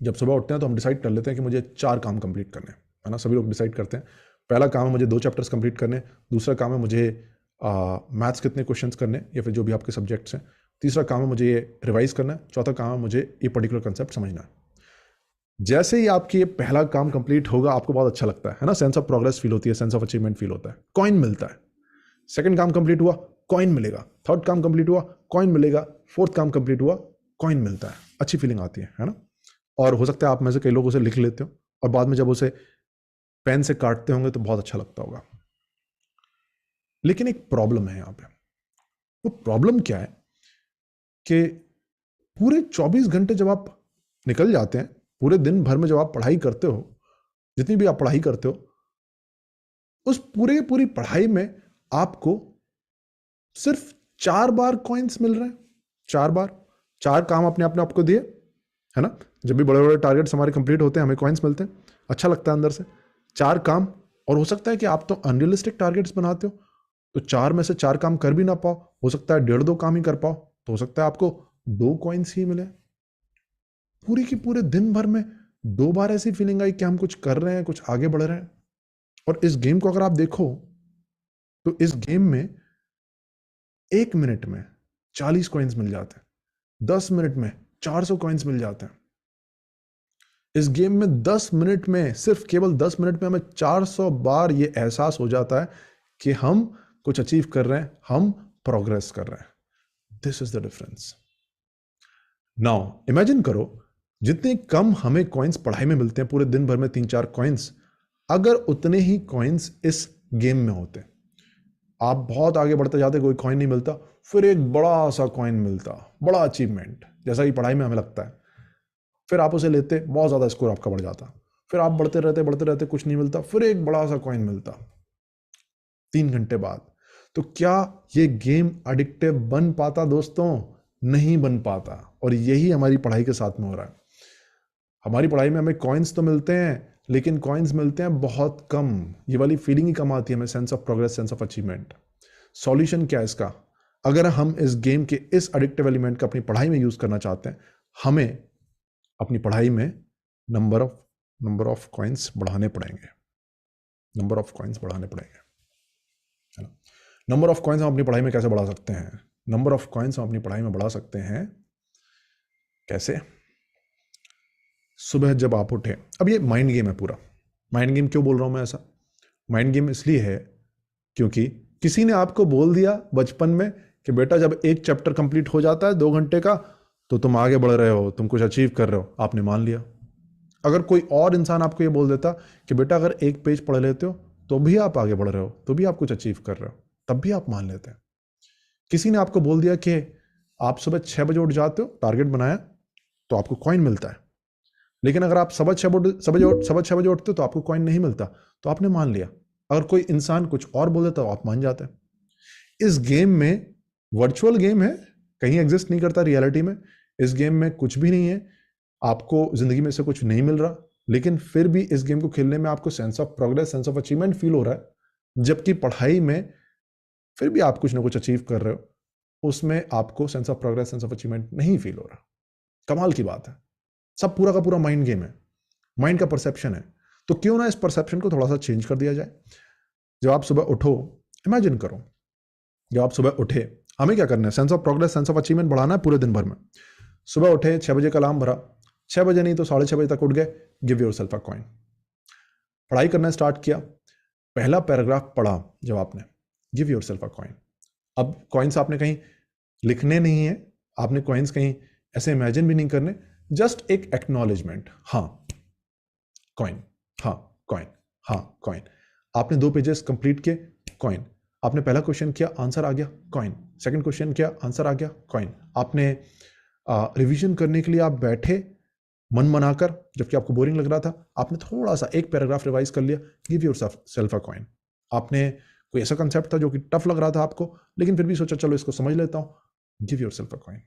जब सुबह उठते हैं तो हम डिसाइड कर लेते हैं कि मुझे 4 काम कंप्लीट करने हैं, है ना। सभी लोग डिसाइड करते हैं, पहला काम है मुझे 2 चैप्टर्स कंप्लीट करने, दूसरा काम है मुझे मैथ्स कितने क्वेश्चंस करने या फिर जो भी आपके सब्जेक्ट्स हैं, तीसरा काम है मुझे ये रिवाइज करना है, चौथा काम है मुझे ये पर्टिकुलर कंसेप्ट समझना है। जैसे ही आपकी ये पहला काम कंप्लीट होगा, आपको बहुत अच्छा लगता है ना, सेंस ऑफ प्रोग्रेस फील होती है, सेंस ऑफ अचीवमेंट फील होता है, कॉइन मिलता है। सेकंड काम कंप्लीट हुआ, कॉइन मिलेगा। थर्ड काम कंप्लीट हुआ, कॉइन मिलेगा। फोर्थ काम कंप्लीट हुआ, कॉइन मिलता है, अच्छी फीलिंग आती है ना। और हो सकता है आप में से कई लोग उसे लिख लेते हो और बाद में जब उसे पेन से काटते होंगे तो बहुत अच्छा लगता होगा। लेकिन एक प्रॉब्लम है यहाँ पे। वो प्रॉब्लम क्या है कि पूरे 24 घंटे जब आप निकल जाते हैं, पूरे दिन भर में जब आप पढ़ाई करते हो, जितनी भी आप पढ़ाई करते हो, उस पूरी पढ़ाई में आपको सिर्फ 4 बार कॉइन्स मिल रहे हैं। 4 बार, 4 काम अपने आपको दिए, है ना। जब भी बड़े बड़े टारगेट्स हमारे कंप्लीट होते हैं, हमें कॉइन्स मिलते हैं, अच्छा लगता है अंदर से। 4 काम, और हो सकता है कि आप तो अनरियलिस्टिक टारगेट्स बनाते हो, तो 4 में से 4 काम कर भी ना पाओ, हो सकता है 1.5-2 काम ही कर पाओ, तो हो सकता है आपको 2 कॉइन्स ही मिले। पूरी की पूरे दिन भर में 2 बार ऐसी फीलिंग आई कि हम कुछ कर रहे हैं, कुछ आगे बढ़ रहे हैं। और इस गेम को अगर आप देखो तो इस गेम में 1 मिनट में 40 कॉइन्स मिल जाते हैं, 10 मिनट में 400 कॉइन्स मिल जाते हैं। इस गेम में 10 मिनट में, सिर्फ केवल 10 मिनट में हमें 400 बार ये एहसास हो जाता है कि हम कुछ अचीव कर रहे हैं, हम प्रोग्रेस कर रहे हैं। This is the difference. Now imagine करो, जितने कम हमें कॉइन्स पढ़ाई में मिलते हैं, पूरे दिन भर में 3-4 कॉइन्स, अगर उतने ही कॉइन्स इस गेम में होते, आप बहुत आगे बढ़ते जाते, कोई कॉइन नहीं मिलता, फिर एक बड़ा सा कॉइन मिलता, बड़ा अचीवमेंट, जैसा कि पढ़ाई में हमें लगता है, फिर आप उसे लेते, बहुत ज्यादा स्कोर आपका बढ़ जाता, फिर आप बढ़ते रहते, कुछ नहीं मिलता, फिर एक बड़ा सा कॉइन मिलता 3 घंटे बाद। तो क्या ये गेम एडिक्टिव बन पाता दोस्तों? नहीं बन पाता। और यही हमारी पढ़ाई के साथ में हो रहा है। हमारी पढ़ाई में हमें कॉइन्स तो मिलते हैं, लेकिन कॉइन्स मिलते हैं बहुत कम, ये वाली फीलिंग ही कम आती है हमें, sense of progress, sense of achievement. Solution क्या है इसका? अगर हम इस गेम के इस एडिक्टिव एलिमेंट का अपनी पढ़ाई में यूज करना चाहते हैं, हमें अपनी पढ़ाई में नंबर ऑफ कॉइन्स बढ़ाने पड़ेंगे, नंबर ऑफ कॉइन्स बढ़ाने पड़ेंगे, है ना। नंबर ऑफ कॉइन्स हम अपनी पढ़ाई में कैसे बढ़ा सकते हैं? नंबर ऑफ कॉइन्स हम अपनी पढ़ाई में बढ़ा सकते हैं कैसे? सुबह जब आप उठे, अब ये माइंड गेम है पूरा। माइंड गेम क्यों बोल रहा हूं मैं ऐसा? माइंड गेम इसलिए है क्योंकि किसी ने आपको बोल दिया बचपन में कि बेटा जब एक चैप्टर कंप्लीट हो जाता है 2 घंटे का तो तुम आगे बढ़ रहे हो, तुम कुछ अचीव कर रहे हो, आपने मान लिया। अगर कोई और इंसान आपको ये बोल देता कि बेटा अगर एक पेज पढ़ लेते हो तो भी आप आगे बढ़ रहे हो, तो भी आप कुछ अचीव कर रहे हो, तब भी आप मान लेते हैं। किसी ने आपको बोल दिया कि आप सुबह 6 बजे उठ जाते हो, टारगेट बनाया तो आपको कॉइन मिलता है, लेकिन अगर आप सुबह 6 बजे उठते हो तो आपको कॉइन नहीं मिलता, तो आपने मान लिया। अगर कोई इंसान कुछ और बोल देता तो आप मान जाते हैं। इस गेम में, वर्चुअल गेम है, कहीं एग्जिस्ट नहीं करता रियलिटी में, इस गेम में कुछ भी नहीं है, आपको जिंदगी में से कुछ नहीं मिल रहा, लेकिन फिर भी इस गेम को खेलने में आपको sense of progress, sense of achievement feel हो रहा है, जबकि पढ़ाई में फिर भी आप कुछ ना कुछ अचीव कर रहे हो, उसमें आपको sense of progress, sense of achievement नहीं फील हो रहा। कमाल की बात है। सब पूरा का पूरा माइंड गेम है, माइंड का परसेप्शन है। तो क्यों ना इस परसेप्शन को थोड़ा सा चेंज कर दिया जाए। जब आप सुबह उठो, इमेजिन करो, जब आप सुबह उठे, हमें क्या करना है, sense of progress, sense of achievement बढ़ाना है पूरे दिन भर में। सुबह उठे, 6 बजे का अलार्म भरा, 6 बजे नहीं तो 6:30 बजे तक उठ गए, give your self a coin. पढ़ाई करना स्टार्ट किया, पहला पैराग्राफ पढ़ा जब आपने, give your self a coin. अब कॉइन्स आपने कहीं लिखने नहीं है, आपने कॉइन्स कहीं ऐसे इमेजिन भी नहीं करने, जस्ट एक एक्नॉलेजमेंट, हाँ कॉइन, हाँ कॉइन, हाँ कॉइन। आपने 2 पेजेस कंप्लीट किए, कॉइन। आपने पहला क्वेश्चन किया, आंसर आ गया, कॉइन। सेकंड क्वेश्चन किया, आंसर आ गया, कॉइन। आपने रिवीजन करने के लिए आप बैठे मन बनाकर, जबकि आपको बोरिंग लग रहा था, आपने थोड़ा सा एक पैराग्राफ रिवाइज कर लिया, give your self a coin. आपने कोई ऐसा कंसेप्ट था जो कि टफ लग रहा था आपको, लेकिन फिर भी सोचा चलो इसको समझ लेता हूं, give your self a coin.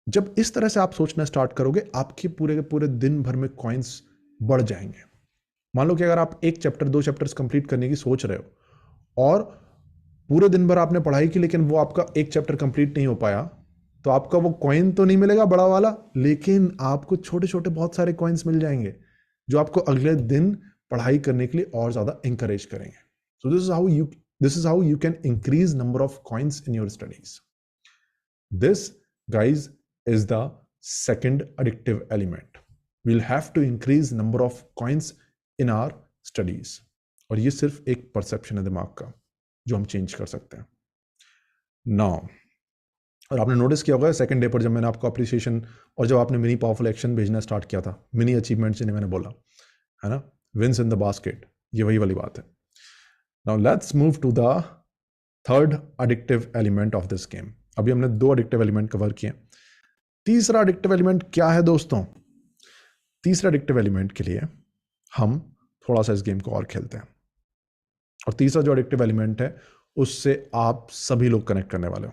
जब इस तरह से आप सोचना स्टार्ट करोगे, आपके पूरे के पूरे दिन भर में कॉइन्स बढ़ जाएंगे। मान लो कि अगर आप एक चैप्टर, 2 चैप्टर्स कंप्लीट करने की सोच रहे हो और पूरे दिन भर आपने पढ़ाई की, लेकिन वो आपका एक चैप्टर कंप्लीट नहीं हो पाया, तो आपका वो कॉइन तो नहीं मिलेगा बड़ा वाला, लेकिन आपको छोटे छोटे बहुत सारे कॉइन्स मिल जाएंगे जो आपको अगले दिन पढ़ाई करने के लिए और ज्यादा इंकरेज करेंगे। सो this is how you can increase number of coins in your studies. This, guys, is the second addictive element. We'll have to increase number of coins in our studies. और ये सिर्फ एक परसेप्शन है दिमाग का जो हम चेंज कर सकते हैं। नाउ, और आपने नोटिस किया होगा सेकंड डे पर जब मैंने आपको अप्रिसिएशन और जब आपने मिनी पावरफुल एक्शन भेजना स्टार्ट किया था, मिनी अचीवमेंट्स जिन्हें मैंने बोला है ना, विंस इन द बास्केट, ये वही वाली बात है। Now let's move to the third addictive element of this game. अभी हमने 2 एडिक्टिव एलिमेंट कवर किए। तीसरा एडिक्टिव एलिमेंट क्या है दोस्तों? तीसरा एडिक्टिव एलिमेंट के लिए हम थोड़ा सा इस गेम को और खेलते हैं, और तीसरा जो एडिक्टिव एलिमेंट है उससे आप सभी लोग कनेक्ट करने वाले हो।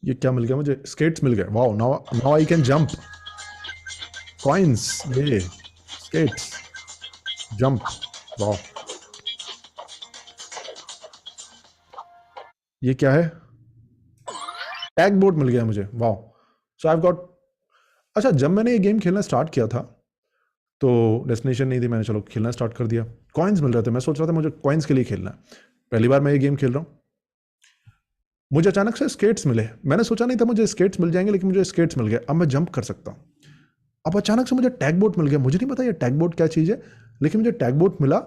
ये क्या मिल गया मुझे? स्केट्स मिल गए। Wow, now I can jump. Coins, ये स्केट्स, जंप, वाओ। ये क्या है? टैग बोर्ड मिल गया मुझे, wow. So I have got. अच्छा, जब मैंने ये गेम खेलना स्टार्ट किया था तो डेस्टिनेशन नहीं थी, मैंने चलो खेलना स्टार्ट कर दिया, कॉइन्स मिल रहे थे, मैं सोच रहा था मुझे कॉइन्स के लिए खेलना है। पहली बार मैं ये गेम खेल रहा हूँ, मुझे अचानक से स्केट्स मिले। मैंने सोचा नहीं था मुझे स्केट्स मिल जाएंगे, लेकिन मुझे स्केट्स मिल गए। अब मैं जंप कर सकता हूँ। अब अचानक से मुझे टैग बोट मिल गया। मुझे नहीं पता ये टैग बोट क्या चीज़ है, लेकिन मुझे टैग बोट मिला,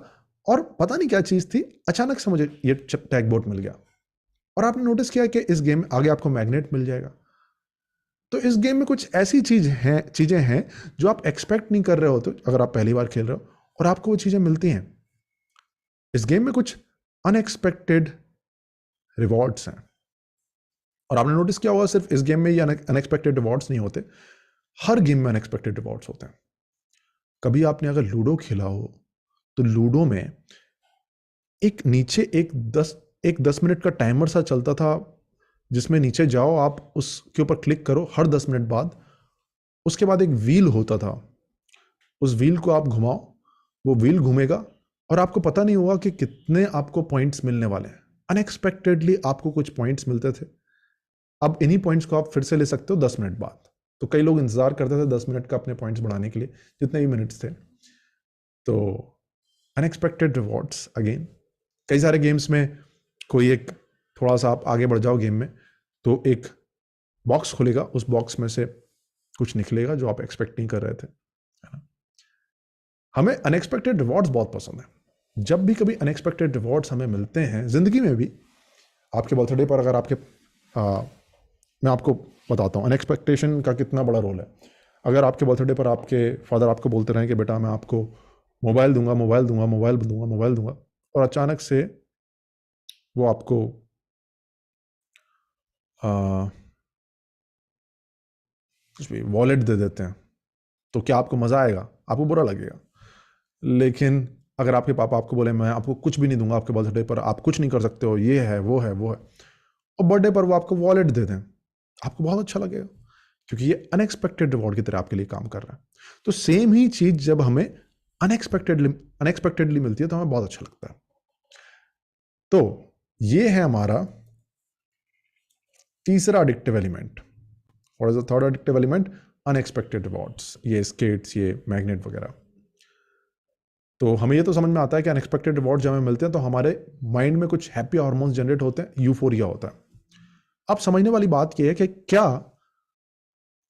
और पता नहीं क्या चीज़ थी, अचानक से मुझे ये टैग बोट मिल गया। और आपने नोटिस किया कि इस गेम में आगे आपको मैग्नेट मिल जाएगा। तो इस गेम में कुछ ऐसी चीजें हैं जो आप एक्सपेक्ट नहीं कर रहे हो, तो अगर आप पहली बार खेल रहे हो और आपको वो चीजें मिलती हैं। इस गेम में कुछ अनएक्सपेक्टेड रिवॉर्ड्स हैं, और आपने नोटिस किया होगा सिर्फ इस गेम में ये अनएक्सपेक्टेड रिवॉर्ड्स नहीं होते, हर गेम में अनएक्सपेक्टेड रिवॉर्ड्स होते हैं। कभी आपने अगर लूडो खेला हो तो लूडो में एक नीचे एक 10 मिनट का टाइमर सा चलता था, जिसमें नीचे जाओ, आप उसके ऊपर क्लिक करो हर 10 मिनट बाद। उसके बाद एक व्हील होता था, उस व्हील को आप घुमाओ, वो व्हील घूमेगा और आपको पता नहीं होगा कि कितने आपको पॉइंट्स मिलने वाले हैं। अनएक्सपेक्टेडली आपको कुछ पॉइंट्स मिलते थे। अब इन्हीं पॉइंट्स को आप फिर से ले सकते हो 10 मिनट बाद। तो कई लोग इंतजार करते थे 10 मिनट का अपने पॉइंट्स बढ़ाने के लिए, जितने भी मिनट्स थे। तो अनएक्सपेक्टेड रिवॉर्ड्स अगेन। कई सारे गेम्स में कोई एक, थोड़ा सा आप आगे बढ़ जाओ गेम में तो एक बॉक्स खुलेगा, उस बॉक्स में से कुछ निकलेगा जो आप एक्सपेक्ट नहीं कर रहे थे, है ना। हमें अनएक्सपेक्टेड रिवॉर्ड्स बहुत पसंद है। जब भी कभी अनएक्सपेक्टेड रिवॉर्ड्स हमें मिलते हैं जिंदगी में भी, आपके बर्थडे पर अगर आपके मैं आपको बताता हूँ अनएक्सपेक्टेशन का कितना बड़ा रोल है। अगर आपके बर्थडे पर आपके फादर आपको बोलते रहें कि बेटा मैं आपको मोबाइल दूंगा, मोबाइल दूंगा, मोबाइल दूंगा, मोबाइल दूंगा, और अचानक से वो आपको कुछ भी वॉलेट दे देते हैं, तो क्या आपको मज़ा आएगा? आपको बुरा लगेगा। लेकिन अगर आपके पापा आपको बोले मैं आपको कुछ भी नहीं दूंगा आपके बर्थडे पर, आप कुछ नहीं कर सकते हो, ये है वो है वो है, और बर्थडे पर वो आपको वॉलेट दे दें, आपको बहुत अच्छा लगेगा, क्योंकि ये अनएक्सपेक्टेड रिवॉर्ड की तरह आपके लिए काम कर रहा है। तो सेम ही चीज जब हमें अनएक्सपेक्टेडली मिलती है तो हमें बहुत अच्छा लगता है। तो ये है हमारा तीसरा addictive element. What is the third addictive element? Unexpected rewards, ये स्केट्स, ये मैग्नेट वगैरह। तो हमें ये तो समझ में आता है कि अनएक्सपेक्टेड रिवॉर्ड जब हमें मिलते हैं तो हमारे माइंड में कुछ हैप्पी हार्मोन्स जनरेट होते हैं, यूफोरिया होता है। अब समझने वाली बात यह है कि क्या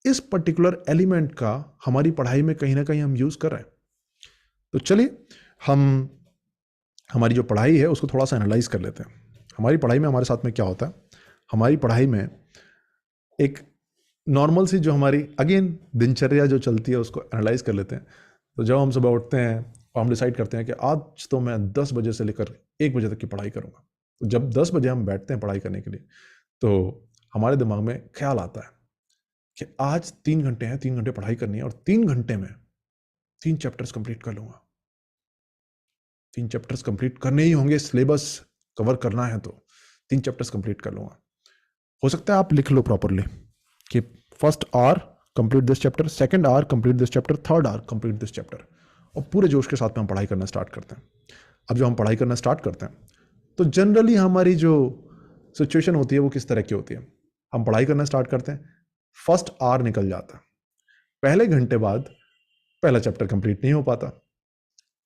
इस पर्टिकुलर एलिमेंट का हमारी पढ़ाई में कहीं ना कहीं हम यूज कर रहे हैं? तो चलिए हम हमारी जो पढ़ाई है उसको थोड़ा सा एनालाइज कर लेते हैं। हमारी पढ़ाई में हमारे साथ में क्या होता है? हमारी पढ़ाई में एक नॉर्मल सी जो हमारी अगेन दिनचर्या जो चलती है उसको एनालाइज कर लेते हैं। तो जब हम सुबह उठते हैं और हम डिसाइड करते हैं कि आज तो मैं 10 बजे से लेकर 1 बजे तक की पढ़ाई करूँगा, तो जब 10 बजे हम बैठते हैं पढ़ाई करने के लिए तो हमारे दिमाग में ख्याल आता है कि आज 3 घंटे हैं, 3 घंटे पढ़ाई करनी है और 3 घंटे में 3 चैप्टर्स कंप्लीट कर लूँगा। 3 चैप्टर्स कंप्लीट करने ही होंगे, सिलेबस कवर करना है तो 3 चैप्टर्स कंप्लीट कर लूँगा। हो सकता है आप लिख लो प्रॉपरली कि first hour complete this chapter, second hour complete this chapter, third hour complete this chapter, और पूरे जोश के साथ में हम पढ़ाई करना स्टार्ट करते हैं। अब जब हम पढ़ाई करना स्टार्ट करते हैं तो जनरली हमारी जो सिचुएशन होती है वो किस तरह की होती है? हम पढ़ाई करना स्टार्ट करते हैं, फर्स्ट आवर निकल जाता है, पहले घंटे बाद पहला चैप्टर कंप्लीट नहीं हो पाता।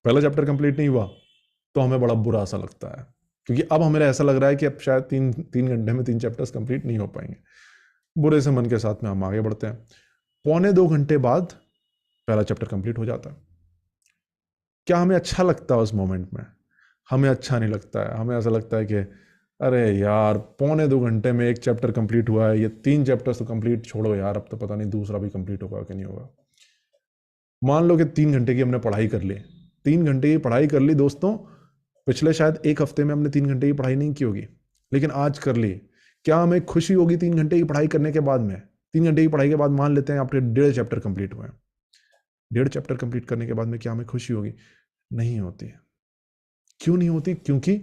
पहला चैप्टर कंप्लीट नहीं हुआ तो हमें बड़ा बुरा सा लगता है, क्योंकि अब हमें ऐसा लग रहा है कि अब शायद तीन घंटे में 3 चैप्टर्स कंप्लीट नहीं हो पाएंगे। बुरे से मन के साथ में हम आगे बढ़ते हैं। 1.25 घंटे बाद पहला चैप्टर कंप्लीट हो जाता है। क्या हमें अच्छा लगता है उस मोमेंट में? हमें अच्छा नहीं लगता है। हमें ऐसा लगता है कि अरे यार 1.25 घंटे में 1 चैप्टर कंप्लीट हुआ है, ये 3 चैप्टर्स तो कंप्लीट छोड़ो यार, अब तो पता नहीं दूसरा भी कंप्लीट होगा कि नहीं होगा। मान लो कि 3 घंटे की हमने पढ़ाई कर ली, 3 घंटे की पढ़ाई कर ली दोस्तों। पिछले शायद 1 हफ्ते में हमने 3 घंटे की पढ़ाई नहीं की होगी, लेकिन आज कर ली। क्या हमें खुशी होगी 3 घंटे की पढ़ाई करने के बाद में? 3 घंटे की पढ़ाई के बाद मान लेते हैं आपके 1.5 चैप्टर कंप्लीट हुए हैं। 1.5 चैप्टर कंप्लीट करने के बाद में क्या हमें खुशी होगी? नहीं होती है। क्यों नहीं होती? क्योंकि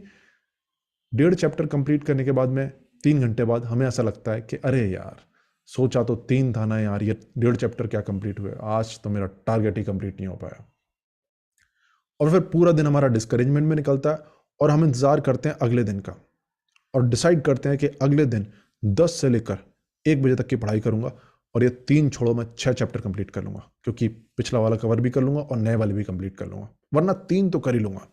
1.5 चैप्टर कंप्लीट करने के बाद में 3 घंटे बाद हमें ऐसा लगता है कि अरे यार सोचा तो 3 था ना यार, ये 1.5 चैप्टर क्या कंप्लीट हुए, आज तो मेरा टारगेट ही कंप्लीट नहीं हो पाया। और फिर पूरा दिन हमारा डिस्करेजमेंट में निकलता है और हम इंतजार करते हैं अगले दिन का, और डिसाइड करते हैं कि अगले दिन 10 से लेकर 1 बजे तक की पढ़ाई करूंगा और ये 3 छोड़ो मैं 6 चैप्टर कंप्लीट कर लूंगा, क्योंकि पिछला वाला कवर भी कर लूंगा और नए वाले भी कंप्लीट कर लूंगा, वरना 3 तो कर ही लूंगा।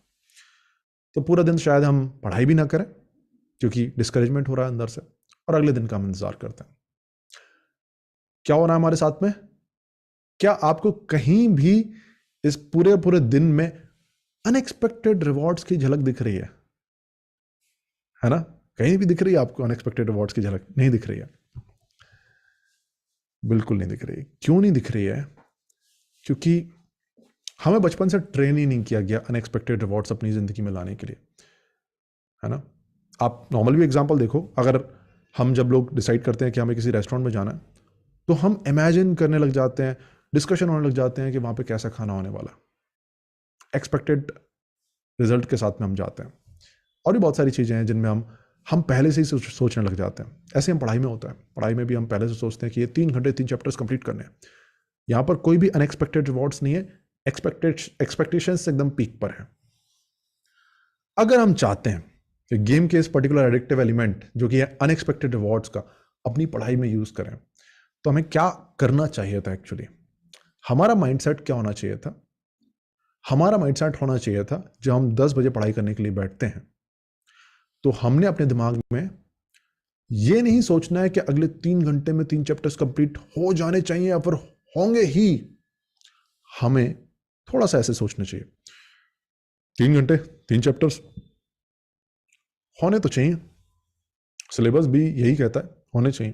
तो पूरा दिन शायद हम पढ़ाई भी ना करें क्योंकि डिस्करेजमेंट हो रहा है अंदर से, और अगले दिन का हम इंतजार करते हैं। क्या हो रहा है हमारे साथ में? क्या आपको कहीं भी इस पूरे दिन में अनएक्सपेक्टेड रिवॉर्ड्स की झलक दिख रही है ना? कहीं भी दिख रही है आपको अनएक्सपेक्टेड रिवॉर्ड्स की झलक? नहीं दिख रही है, बिल्कुल नहीं दिख रही है। क्यों नहीं दिख रही है? क्योंकि हमें बचपन से ट्रेन ही नहीं किया गया अनएक्सपेक्टेड रिवॉर्ड्स अपनी जिंदगी में लाने के लिए, है ना? आप नॉर्मल भी एग्जांपल देखो, अगर हम जब लोग डिसाइड करते हैं कि हमें किसी रेस्टोरेंट में जाना है तो हम इमेजिन करने लग जाते हैं, डिस्कशन होने लग जाते हैं कि वहां पे कैसा खाना होने वाला, एक्सपेक्टेड रिजल्ट के साथ में हम जाते हैं। और भी बहुत सारी चीज़ें हैं जिनमें हम पहले से ही सोचने लग जाते हैं। ऐसे हम पढ़ाई में होता है, पढ़ाई में भी हम पहले से सोचते हैं कि ये 3 घंटे 3 चैप्टर्स कंप्लीट करने हैं। यहाँ पर कोई भी अनएक्सपेक्टेड रिवॉर्ड्स नहीं है, एक्सपेक्टेशंस एकदम पीक पर है। अगर हम चाहते हैं कि गेम के इस पर्टिकुलर एडिक्टिव एलिमेंट जो कि है अनएक्सपेक्टेड रिवॉर्ड्स का अपनी पढ़ाई में यूज करें, तो हमें क्या करना चाहिए था? एक्चुअली हमारा माइंडसेट क्या होना चाहिए था? हमारा माइंडसेट होना चाहिए था, जब हम 10 बजे पढ़ाई करने के लिए बैठते हैं तो हमने अपने दिमाग में ये नहीं सोचना है कि अगले 3 घंटे में 3 चैप्टर्स कंप्लीट हो जाने चाहिए या फिर होंगे ही। हमें थोड़ा सा ऐसे सोचना चाहिए। 3 घंटे 3 चैप्टर्स होने तो चाहिए, सिलेबस भी यही कहता है होने चाहिए,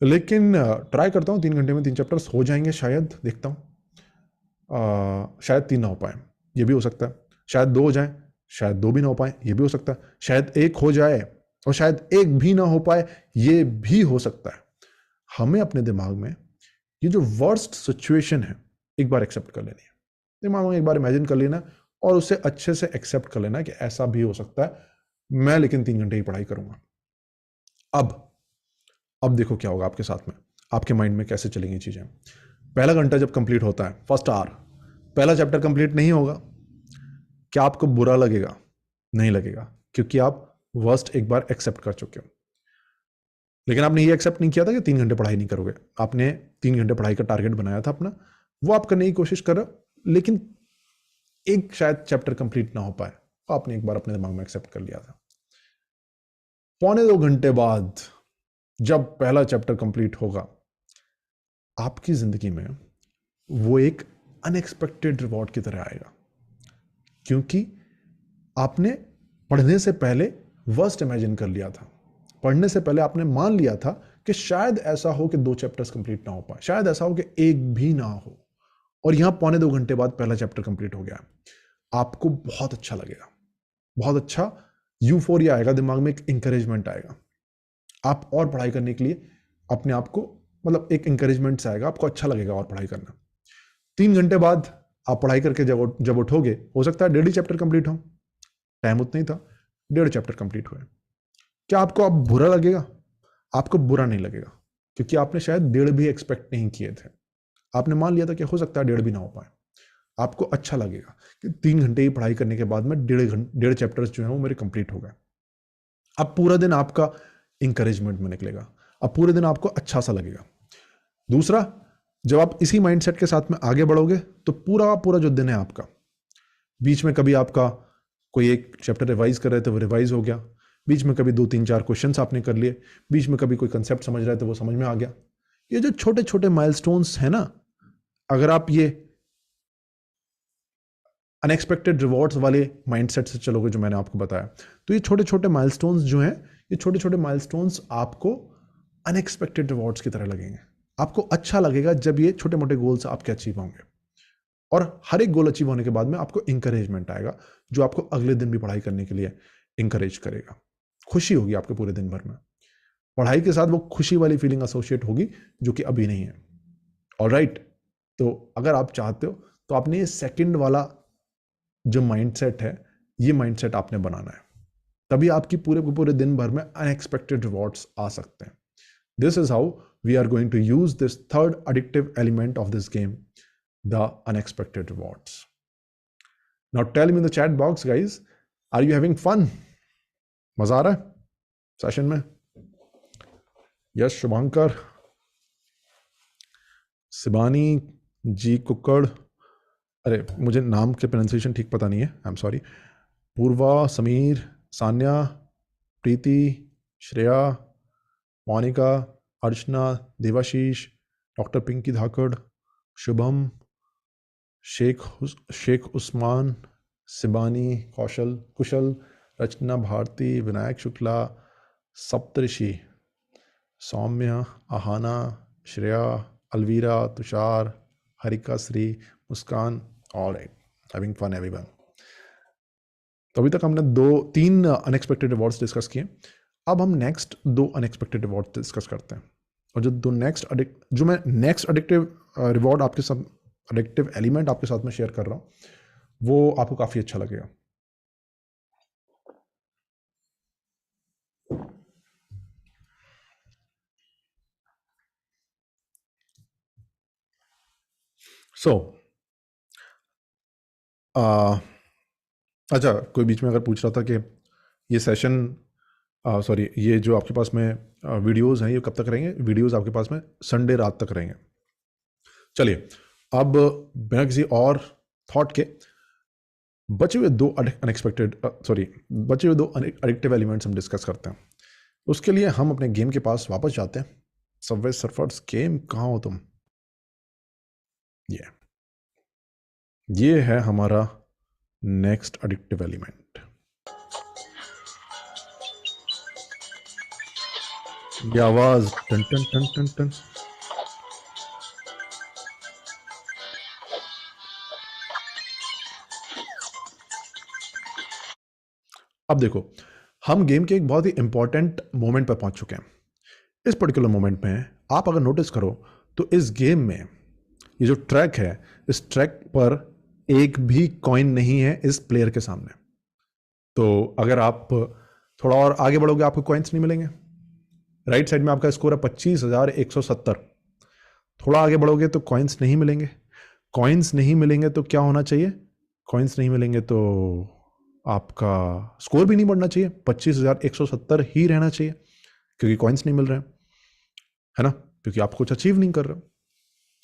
लेकिन ट्राई करता हूँ 3 घंटे में 3 चैप्टर्स हो जाएंगे शायद, देखता हूँ। शायद 3 ना हो पाए, ये भी हो सकता है। शायद 2 हो जाए, शायद 2 भी ना हो पाए, ये भी हो सकता है। शायद 1 हो जाए और शायद 1 भी ना हो पाए, ये भी हो सकता है। हमें अपने दिमाग में ये जो वर्स्ट सिचुएशन है एक बार एक्सेप्ट कर लेनी है, दिमाग में एक बार इमेजिन कर लेना और उसे अच्छे से एक्सेप्ट कर लेना कि ऐसा भी हो सकता है, मैं लेकिन 3 घंटे ही पढ़ाई करूंगा। अब देखो क्या होगा आपके साथ में, आपके माइंड में कैसे चलेंगी चीजें। पहला घंटा जब कंप्लीट होता है, फर्स्ट आवर, पहला चैप्टर कंप्लीट नहीं होगा, क्या आपको बुरा लगेगा? नहीं लगेगा, क्योंकि आप वर्स्ट एक बार एक्सेप्ट कर चुके हो। लेकिन आपने ये एक्सेप्ट नहीं किया था कि 3 घंटे पढ़ाई नहीं करोगे, आपने 3 घंटे पढ़ाई का टारगेट बनाया था अपना, वो आप करने की कोशिश कर रहे हो, लेकिन एक शायद चैप्टर कंप्लीट ना हो पाए, आपने एक बार अपने दिमाग में एक्सेप्ट कर लिया था। 1.25 घंटे बाद जब पहला चैप्टर कंप्लीट होगा, आपकी जिंदगी में वो एक अनएक्सपेक्टेड रिवॉर्ड की तरह आएगा, क्योंकि आपने पढ़ने से पहले वर्स्ट इमेजिन कर लिया था। पढ़ने से पहले आपने मान लिया था कि शायद ऐसा हो कि 2 चैप्टर्स कंप्लीट ना हो पाए, शायद ऐसा हो कि 1 भी ना हो, और यहां 1.25 घंटे बाद पहला चैप्टर कंप्लीट हो गया। आपको बहुत अच्छा लगेगा, बहुत अच्छा यूफोरिया आएगा, दिमाग में एक इंकरेजमेंट आएगा, आप और पढ़ाई करने के लिए अपने आप को, मतलब एक इंकरेजमेंट से आएगा, आपको अच्छा लगेगा और पढ़ाई करना। 3 घंटे बाद आप पढ़ाई करके जब उठोगे, हो सकता है 1.5 चैप्टर कंप्लीट हो, टाइम उतना ही था, 1.5 चैप्टर कंप्लीट हुए। क्या आपको अब बुरा लगेगा? आपको बुरा नहीं लगेगा, क्योंकि आपने शायद 1.5 भी एक्सपेक्ट नहीं किए थे, आपने मान लिया था कि हो सकता है 1.5 भी ना हो पाए। आपको अच्छा लगेगा कि 3 घंटे ही पढ़ाई करने के बाद में 1.5 चैप्टर्स जो है वो मेरे कंप्लीट हो गए। अब पूरा दिन आपका इंकरेजमेंट में निकलेगा, अब पूरे दिन आपको अच्छा सा लगेगा। दूसरा, जब आप इसी माइंडसेट के साथ में आगे बढ़ोगे, तो पूरा पूरा जो दिन है आपका, बीच में कभी आपका कोई एक चैप्टर रिवाइज कर रहे थे वो रिवाइज हो गया, बीच में कभी 2-3-4 क्वेश्चंस आपने कर लिए, बीच में कभी कोई कंसेप्ट समझ रहे थे वो समझ में आ गया। ये जो छोटे छोटे माइलस्टोन्स है ना, अगर आप ये अनएक्सपेक्टेड रिवॉर्ड्स वाले माइंडसेट से चलोगे जो मैंने आपको बताया, तो ये छोटे छोटे माइलस्टोन्स जो हैं, ये छोटे छोटे माइलस्टोन्स आपको अनएक्सपेक्टेड रिवॉर्ड्स की तरह लगेंगे। आपको अच्छा लगेगा जब ये छोटे मोटे गोल्स आपके अचीव होंगे, और हर एक गोल अचीव होने के बाद में आपको इंकरेजमेंट आएगा, जो आपको अगले दिन भी पढ़ाई करने के लिए इंकरेज करेगा। खुशी होगी आपके पूरे दिन भर में, पढ़ाई के साथ वो खुशी वाली फीलिंग एसोसिएट होगी, जो कि अभी नहीं है। ऑलराइट, तो अगर आप चाहते हो तो आपने ये सेकंड वाला जो माइंडसेट है, ये माइंडसेट आपने बनाना है, तभी आपकी पूरे दिन भर में अनएक्सपेक्टेड रिवॉर्ड्स आ सकते हैं। This is how we are going to use this third addictive element of this game, the unexpected rewards. Now tell me in the chat box, guys, are you having fun? मजा आ रहा है सेशन में? यस शुभंकर, शिबानी जी कुक्कड़, अरे मुझे नाम के प्रोनाउंसिएशन ठीक पता नहीं है, I am sorry. Purva, Sameer, Sanya, Preeti, Shreya, Monika, Archana, Devashish, doctor Pinky Dhakad, Shubham, Sheikh Usman, Shibani, Kaushal, Kushal, Rachna Bharti, Vinayak Shukla, Saptarishi, Saumya, Aahana, Shreya, Alvira, Tushar, Harika Shri, Muskan, alright, having fun everyone. तो अभी तक हमने 3 अनएक्सपेक्टेड रिवॉर्ड्स डिस्कस किए, अब हम नेक्स्ट 2 अनएक्सपेक्टेड रिवॉर्ड्स डिस्कस करते हैं। और जो मैं नेक्स्ट एडिक्टिव रिवॉर्ड आपके साथ, एडिक्टिव एलिमेंट आपके साथ में शेयर कर रहा हूं, वो आपको काफी अच्छा लगेगा। अच्छा, कोई बीच में अगर पूछ रहा था कि ये सेशन, सॉरी, ये जो आपके पास में वीडियोस हैं ये कब तक रहेंगे? वीडियोस आपके पास में संडे रात तक रहेंगे। चलिए, अब बिना किसी और थॉट के बचे हुए 2 एडिक्टिव एलिमेंट्स हम डिस्कस करते हैं। उसके लिए हम अपने गेम के पास वापस जाते हैं। सबवे सर्फर्स गेम, कहाँ हो तुम? ये ये है हमारा नेक्स्ट एडिक्टिव एलिमेंट। ये आवाज टन टन टन टन टन। अब देखो, हम गेम के एक बहुत ही इंपॉर्टेंट मोमेंट पर पहुंच चुके हैं। इस पर्टिकुलर मोमेंट में आप अगर नोटिस करो तो इस गेम में ये जो ट्रैक है, इस ट्रैक पर एक भी कॉइन नहीं है इस प्लेयर के सामने। तो अगर आप थोड़ा और आगे बढ़ोगे आपको कॉइन्स नहीं मिलेंगे। राइट साइड में आपका स्कोर है 25,170। थोड़ा आगे बढ़ोगे तो कॉइन्स नहीं मिलेंगे। कॉइन्स नहीं मिलेंगे तो क्या होना चाहिए? कॉइन्स नहीं मिलेंगे तो आपका स्कोर भी नहीं बढ़ना चाहिए, 25,170 ही रहना चाहिए, क्योंकि कॉइन्स नहीं मिल रहे हैं, है ना, क्योंकि आप कुछ अचीव नहीं कर रहे हो,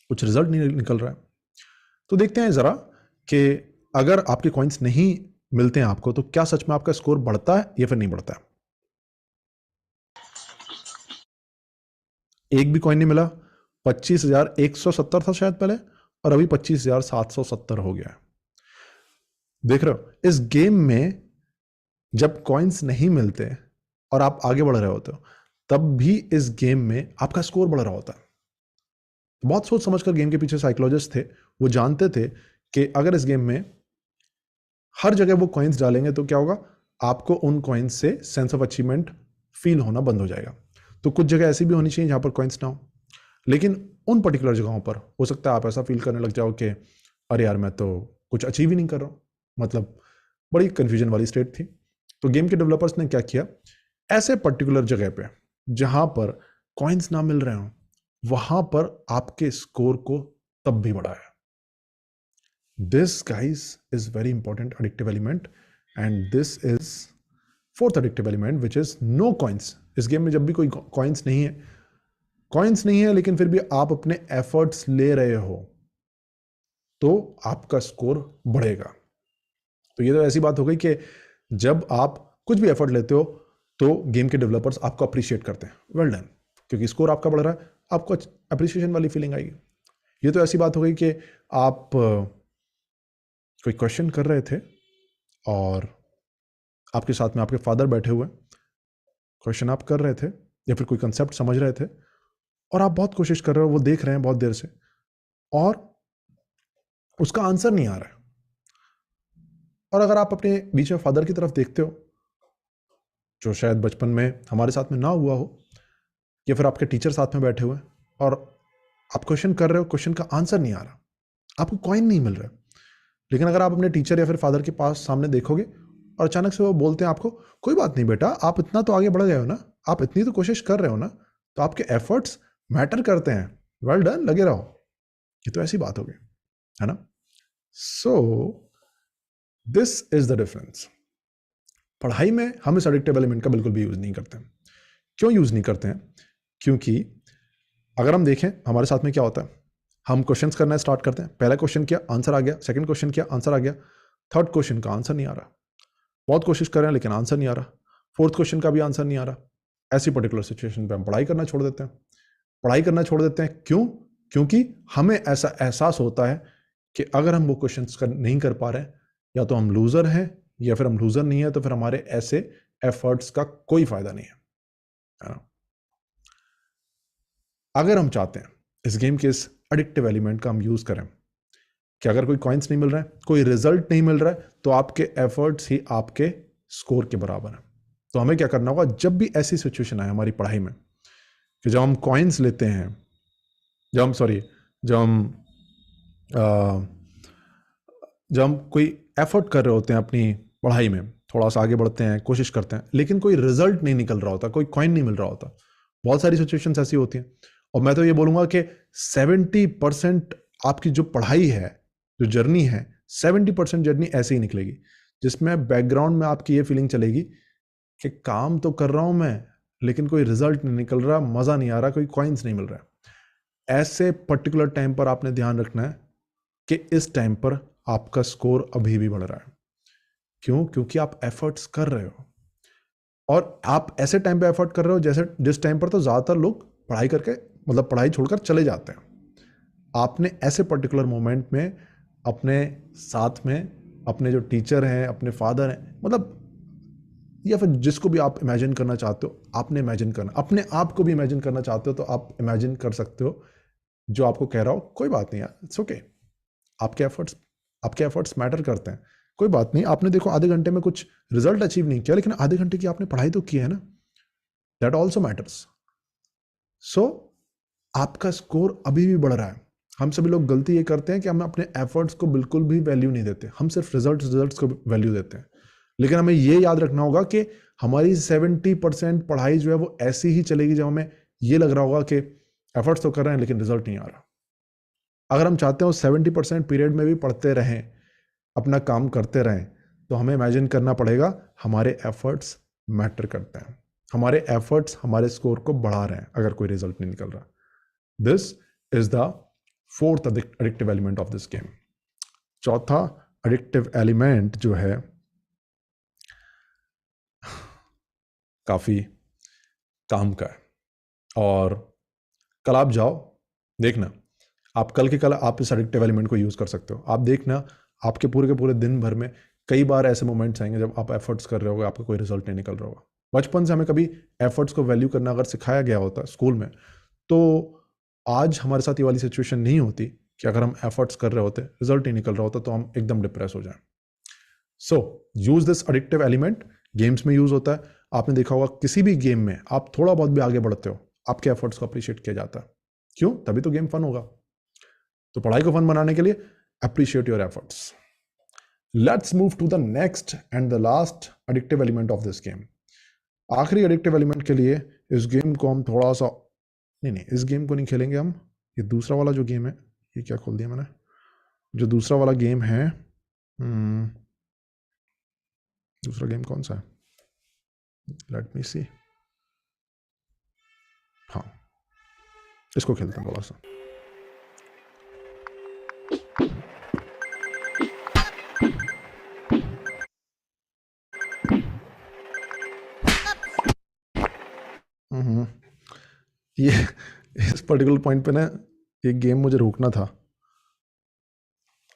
कुछ रिजल्ट नहीं निकल रहा है। तो देखते हैं जरा कि अगर आपके कॉइन्स नहीं मिलते हैं आपको तो क्या सच में आपका स्कोर बढ़ता है या फिर नहीं बढ़ता है। एक भी कॉइन नहीं मिला। 25,170 था शायद पहले, और अभी 25,770 हो गया है। देख रहे हो, इस गेम में जब कॉइन्स नहीं मिलते और आप आगे बढ़ रहे होते हो तब भी इस गेम में आपका स्कोर बढ़ रहा होता है। बहुत सोच समझकर गेम के पीछे साइकोलॉजिस्ट थे, वो जानते थे कि अगर इस गेम में हर जगह वो कॉइन्स डालेंगे तो क्या होगा, आपको उन कॉइन्स से सेंस ऑफ अचीवमेंट फील होना बंद हो जाएगा। तो कुछ जगह ऐसी भी होनी चाहिए जहां पर कॉइन्स ना हो, लेकिन उन पर्टिकुलर जगहों पर हो सकता है आप ऐसा फील करने लग जाओ कि अरे यार मैं तो कुछ अचीव ही नहीं कर रहा हूं, मतलब बड़ी कंफ्यूजन वाली स्टेट थी। तो गेम के डेवलपर्स ने क्या किया, ऐसे पर्टिकुलर जगह पे जहां पर कॉइन्स ना मिल रहे हो वहां पर आपके स्कोर को तब भी बढ़ाया। This guys is very important addictive element, and this is fourth addictive element which is no coins. इस गेम में जब भी कोई कॉइन्स नहीं है लेकिन फिर भी आप अपने एफर्ट्स ले रहे हो तो आपका स्कोर बढ़ेगा। तो ये तो ऐसी बात हो गई कि जब आप कुछ भी एफर्ट लेते हो तो गेम के डेवलपर्स आपको अप्रिशिएट करते हैं, वेल डन, क्योंकि स्कोर आपका बढ़ रहा है, आपको अप्रिशिएशन वाली फीलिंग आएगी। ये तो ऐसी बात हो गई कि आप कोई क्वेश्चन कर रहे थे और आपके साथ में आपके फादर बैठे हुए, क्वेश्चन आप कर रहे थे या फिर कोई कंसेप्ट समझ रहे थे और आप बहुत कोशिश कर रहे हो, वो देख रहे हैं बहुत देर से और उसका आंसर नहीं आ रहा है। और अगर आप अपने बीच में फादर की तरफ देखते हो, जो शायद बचपन में हमारे साथ में ना हुआ हो, या फिर आपके टीचर साथ में बैठे हुए और आप क्वेश्चन कर रहे हो, क्वेश्चन का आंसर नहीं आ रहा, आपको कॉइन नहीं मिल रहा, लेकिन अगर आप अपने टीचर या फिर फादर के पास सामने देखोगे और अचानक से वो बोलते हैं आपको, कोई बात नहीं बेटा, आप इतना तो आगे बढ़ गए हो ना, आप इतनी तो कोशिश कर रहे हो ना, तो आपके एफर्ट्स मैटर करते हैं, वेल डन, लगे रहो। ये तो ऐसी बात हो गई, है ना। सो दिस इज द डिफरेंस। पढ़ाई में हम इस एडिक्टिव एलिमेंट का बिल्कुल भी यूज नहीं करते हैं। क्यों यूज नहीं करते हैं? क्योंकि अगर हम देखें हमारे साथ में क्या होता है, हम क्वेश्चंस करना स्टार्ट करते हैं, पहला क्वेश्चन किया आंसर आ गया, सेकंड क्वेश्चन किया आंसर आ गया, थर्ड क्वेश्चन का आंसर नहीं आ रहा, बहुत कोशिश कर रहे हैं लेकिन आंसर नहीं आ रहा, फोर्थ क्वेश्चन का भी आंसर नहीं आ रहा। ऐसी पर्टिकुलर सिचुएशन पे हम पढ़ाई करना छोड़ देते हैं। पढ़ाई करना छोड़ देते हैं क्यों? क्योंकि हमें ऐसा एहसास होता है कि अगर हम वो क्वेश्चन नहीं कर पा रहे हैं, या तो हम लूजर हैं, या फिर हम लूजर नहीं है तो फिर हमारे ऐसे एफर्ट्स का कोई फायदा नहीं है ना। अगर हम चाहते हैं इस गेम के इस एडिक्टिव एलिमेंट का हम यूज करें कि अगर कोई कॉइन्स नहीं मिल रहा है, कोई रिजल्ट नहीं मिल रहा है, तो आपके एफर्ट्स ही आपके स्कोर के बराबर है। तो हमें क्या करना होगा, जब भी ऐसी सिचुएशन आए हमारी पढ़ाई में कि जब हम कॉइन्स लेते हैं, जब हम कोई एफर्ट कर रहे होते हैं अपनी पढ़ाई में, थोड़ा सा आगे बढ़ते हैं, कोशिश करते हैं, लेकिन कोई रिजल्ट नहीं निकल रहा होता, कोई कॉइन नहीं मिल रहा होता, बहुत सारी सिचुएशंस ऐसी होती हैं। और मैं तो ये बोलूंगा कि 70% आपकी जो पढ़ाई है, जो जर्नी है, 70% जर्नी ऐसे ही निकलेगी जिसमें बैकग्राउंड में आपकी ये फीलिंग चलेगी कि काम तो कर रहा हूं मैं लेकिन कोई रिजल्ट नहीं निकल रहा, मजा नहीं आ रहा, कोई कॉइन्स नहीं मिल रहा। ऐसे पर्टिकुलर टाइम पर आपने ध्यान रखना है कि इस टाइम पर आपका स्कोर अभी भी बढ़ रहा है। क्यों? क्योंकि आप एफर्ट्स कर रहे हो, और आप ऐसे टाइम पे एफर्ट कर रहे हो जैसे जिस टाइम पर तो ज्यादातर लोग पढ़ाई करके, मतलब पढ़ाई छोड़कर चले जाते हैं। आपने ऐसे पर्टिकुलर मोमेंट में अपने साथ में अपने जो टीचर हैं, अपने फादर हैं, मतलब या फिर जिसको भी आप इमेजिन करना चाहते हो, आपने इमेजिन करना, अपने आप को भी इमेजिन करना चाहते हो तो आप इमेजिन कर सकते हो जो आपको कह रहा हो। कोई बात नहीं यार, इट्स ओके। आपके एफर्ट्स मैटर करते हैं, कोई बात नहीं। आपने देखो आधे घंटे में कुछ रिजल्ट अचीव नहीं किया, लेकिन आधे घंटे की आपने पढ़ाई तो की है ना, दैट ऑल्सो मैटर्स। सो आपका स्कोर अभी भी बढ़ रहा है। हम सभी लोग गलती ये करते हैं कि हम अपने एफर्ट्स को बिल्कुल भी वैल्यू नहीं देते, हम सिर्फ रिजल्ट्स को वैल्यू देते हैं। लेकिन हमें ये याद रखना होगा कि हमारी 70% पढ़ाई जो है वो ऐसी ही चलेगी जब हमें ये लग रहा होगा कि एफर्ट्स तो कर रहे हैं लेकिन रिजल्ट नहीं आ रहा। अगर हम चाहते हो 70% पीरियड में भी पढ़ते रहें, अपना काम करते रहें, तो हमें इमेजिन करना पड़ेगा हमारे एफर्ट्स मैटर करते हैं, हमारे एफर्ट्स हमारे स्कोर को बढ़ा रहे हैं अगर कोई रिजल्ट नहीं निकल रहा। This is the fourth addictive element of this game. चौथा एडिक्टिव एलिमेंट जो है काफी काम का है, और कल आप जाओ देखना, आप कल के कल आप इस एडिक्टिव एलिमेंट को यूज कर सकते हो। आप देखना आपके पूरे के पूरे दिन भर में कई बार ऐसे मोमेंट्स आएंगे जब आप एफर्ट्स कर रहे होगे, आपका कोई रिजल्ट नहीं निकल रहा होगा। बचपन से हमें कभी एफर्ट्स को वैल्यू करना अगर सिखाया गया होता स्कूल में, तो आज हमारे साथ ये वाली सिचुएशन नहीं होती कि अगर हम एफर्ट्स कर रहे होते, रिजल्ट नहीं निकल रहा होता, तो हम एकदम डिप्रेस हो जाएं। So use this addictive element. Games में यूज होता है। आपने देखा होगा किसी भी गेम में आप थोड़ा बहुत भी आगे बढ़ते हो, आपके एफर्ट्स को अप्रिशिएट किया जाता है। क्यों? तभी तो गेम फन होगा। तो पढ़ाई को फन बनाने के लिए appreciate your efforts. Let's move to the next and the last addictive element of this game. आखिरी एडिक्टिव एलिमेंट के लिए इस गेम को हम थोड़ा सा नहीं, इस गेम को नहीं खेलेंगे हम। ये दूसरा वाला जो गेम है, ये क्या खोल दिया मैंने, जो दूसरा वाला गेम है, दूसरा गेम कौन सा है? लेट मी सी। हाँ, इसको खेलते हैं थोड़ा सा। ये इस पर्टिकुलर पॉइंट पे ना ये गेम मुझे रोकना था।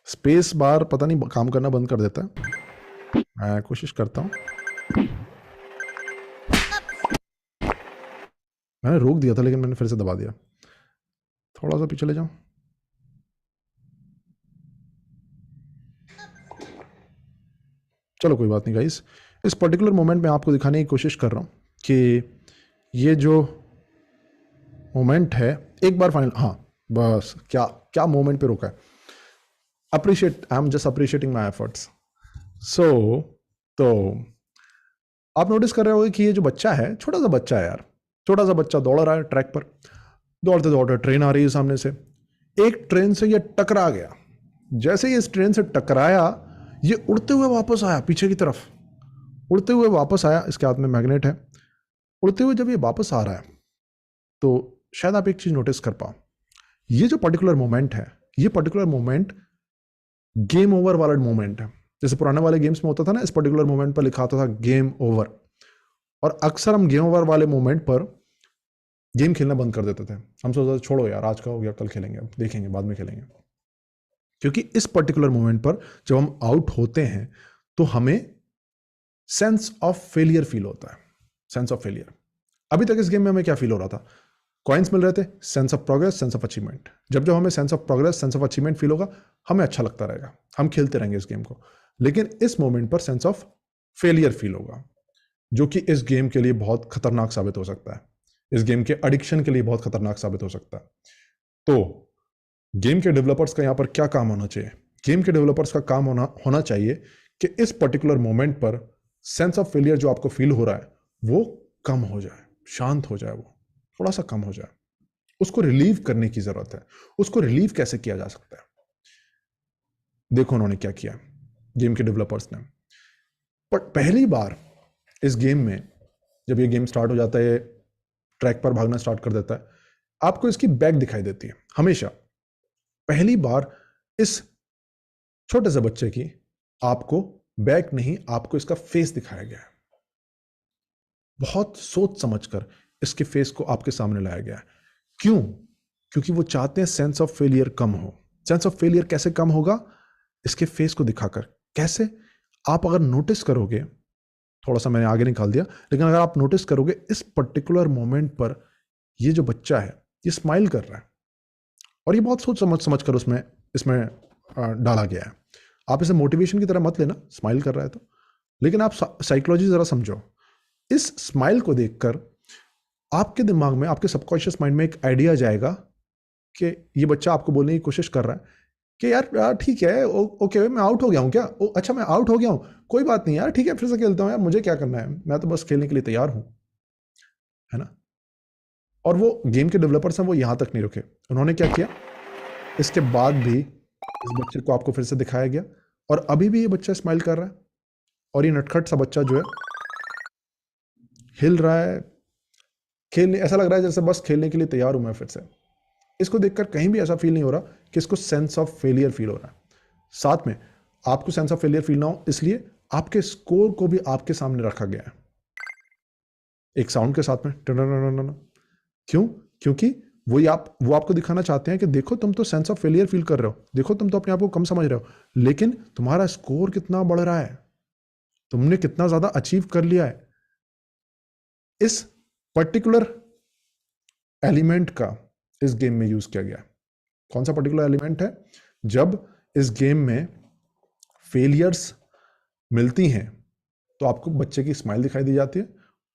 स्पेस बार पता नहीं काम करना बंद कर देता है। मैं कोशिश करता हूँ। मैंने रोक दिया था लेकिन मैंने फिर से दबा दिया। थोड़ा सा पीछे ले जाऊं। चलो कोई बात नहीं गाइस, इस पर्टिकुलर मोमेंट में आपको दिखाने की कोशिश कर रहा हूँ कि ये जो मोमेंट है एक बार फाइनल, हाँ बस क्या क्या मोमेंट पे रोका है। Appreciate, I am just appreciating my efforts. So तो आप नोटिस कर रहे होगे कि ये जो बच्चा है, छोटा सा बच्चा है यार, छोटा सा बच्चा दौड़ रहा है ट्रैक पर, दौड़ते दौड़ते ट्रेन आ रही है सामने से। एक ट्रेन से ये टकरा गया। जैसे ये इस ट्रेन से टकराया, ये उड़ते हुए वापस आया पीछे की तरफ, उड़ते हुए वापस आया। इसके हाथ में मैग्नेट है। उड़ते हुए जब ये वापस आ रहा है तो शायद आप एक चीज नोटिस कर पाओ, ये जो पर्टिकुलर मोमेंट है, ये पर्टिकुलर मोमेंट गेम ओवर वाला मोमेंट है। जैसे पुराने वाले गेम्स में होता था ना, इस पर्टिकुलर मोमेंट पर लिखा होता था गेम ओवर, और अक्सर हम गेम ओवर वाले मोमेंट पर गेम खेलना बंद कर देते थे। हम सोचते थे छोड़ो यार, आज का हो गया, कल खेलेंगे, देखेंगे, बाद में खेलेंगे। क्योंकि इस पर्टिकुलर मोमेंट पर जब हम आउट होते हैं तो हमें सेंस ऑफ फेलियर फील होता है। Sense of failure. अभी तक इस गेम में हमें क्या फील हो रहा था? कॉइन्स मिल रहे थे, sense of progress, sense of achievement. जब जब हमें sense of progress, sense of achievement feel होगा, हमें अच्छा लगता रहेगा, हम खेलते रहेंगे इस गेम को। लेकिन इस मोमेंट पर सेंस ऑफ फेलियर फील होगा, जो कि इस गेम के लिए बहुत खतरनाक साबित हो सकता है, इस गेम के एडिक्शन के लिए बहुत खतरनाक साबित हो सकता है। तो गेम के डेवलपर्स का यहां पर क्या काम होना चाहिए? गेम के डेवलपर्स का काम होना चाहिए कि इस पर्टिकुलर मोमेंट पर सेंस ऑफ फेलियर जो आपको फील हो रहा है वो कम हो जाए, शांत हो जाए, वो थोड़ा सा कम हो जाए। उसको रिलीव करने की जरूरत है। उसको रिलीव कैसे किया जा सकता है? देखो उन्होंने क्या किया, गेम के डेवलपर्स ने। पर पहली बार इस गेम में जब ये गेम स्टार्ट हो जाता है, ट्रैक पर भागना स्टार्ट कर देता है, आपको इसकी बैक दिखाई देती है हमेशा। पहली बार इस छोटे से बच्चे की आपको बैक नहीं, आपको इसका फेस दिखाया गया है। बहुत सोच समझकर इसके फेस को आपके सामने लाया गया है। क्यों? क्योंकि वो चाहते हैं सेंस ऑफ फेलियर कम हो। सेंस ऑफ फेलियर कैसे कम होगा? इसके फेस को दिखाकर। कैसे? आप अगर नोटिस करोगे, थोड़ा सा मैंने आगे निकाल दिया, लेकिन अगर आप नोटिस करोगे इस पर्टिकुलर मोमेंट पर ये जो बच्चा है ये स्माइल कर रहा है, और ये बहुत सोच समझ कर उसमें इसमें डाला गया है। आप इसे मोटिवेशन की तरह मत लेना, स्माइल कर रहा है तो, लेकिन आप साइकोलॉजी जरा समझो। इस स्माइल को देखकर आपके दिमाग में, आपके सबकॉन्शियस माइंड में एक आइडिया जाएगा कि ये बच्चा आपको बोलने की कोशिश कर रहा है कि यार ठीक है, ओके मैं आउट हो गया हूँ क्या? अच्छा मैं आउट हो गया हूँ, कोई बात नहीं यार, ठीक है फिर से खेलता हूँ यार, मुझे क्या करना है, मैं तो बस खेलने के लिए तैयार हूँ, है ना। और वो गेम के डेवलपर्स हैं, वो यहाँ तक नहीं रुके, उन्होंने क्या किया, इसके बाद भी इस बच्चे को आपको फिर से दिखाया गया, और अभी भी ये बच्चा स्माइल कर रहा है, और ये नटखट सा बच्चा जो है हिल रहा है, खेलने, ऐसा लग रहा है जैसे बस खेलने के लिए तैयार हूं मैं फिर से। इसको देखकर कहीं भी ऐसा फील नहीं हो रहा कि इसको सेंस ऑफ फेलियर फील हो रहा है। साथ में आपको सेंस ऑफ फेलियर फील ना हो, इसलिए आपके स्कोर को भी आपके सामने रखा गया है एक साउंड के साथ में, टन। क्यों? क्योंकि वो आपको दिखाना चाहते हैं कि देखो तुम तो सेंस ऑफ फेलियर फील कर रहे हो, देखो तुम तो अपने आप को कम समझ रहे हो, लेकिन तुम्हारा स्कोर कितना बढ़ रहा है, तुमने कितना ज्यादा अचीव कर लिया है। इस पर्टिकुलर एलिमेंट का इस गेम में यूज किया गया। कौन सा पर्टिकुलर एलिमेंट है? जब इस गेम में फेलियर्स मिलती हैं तो आपको बच्चे की स्माइल दिखाई दी जाती है,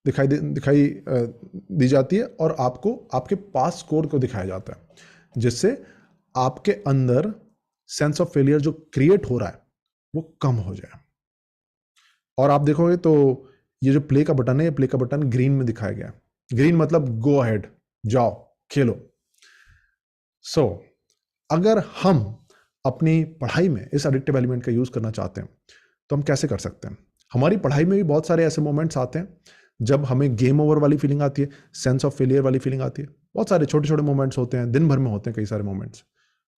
दिखाई दी जाती है, और आपको आपके पास स्कोर को दिखाया जाता है, जिससे आपके अंदर सेंस ऑफ फेलियर जो क्रिएट हो रहा है वो कम हो जाए। और आप देखोगे तो ये जो प्ले का बटन है, ये प्ले का बटन ग्रीन में दिखाया गया है। ग्रीन मतलब गो अहेड, जाओ खेलो। सो अगर हम अपनी पढ़ाई में इस एडिक्टिव एलिमेंट का यूज करना चाहते हैं तो हम कैसे कर सकते हैं? हमारी पढ़ाई में भी बहुत सारे ऐसे मोमेंट्स आते हैं जब हमें गेम ओवर वाली फीलिंग आती है, सेंस ऑफ फेलियर वाली फीलिंग आती है। बहुत सारे छोटे छोटे मोमेंट्स होते हैं, दिन भर में होते हैं कई सारे मोमेंट्स।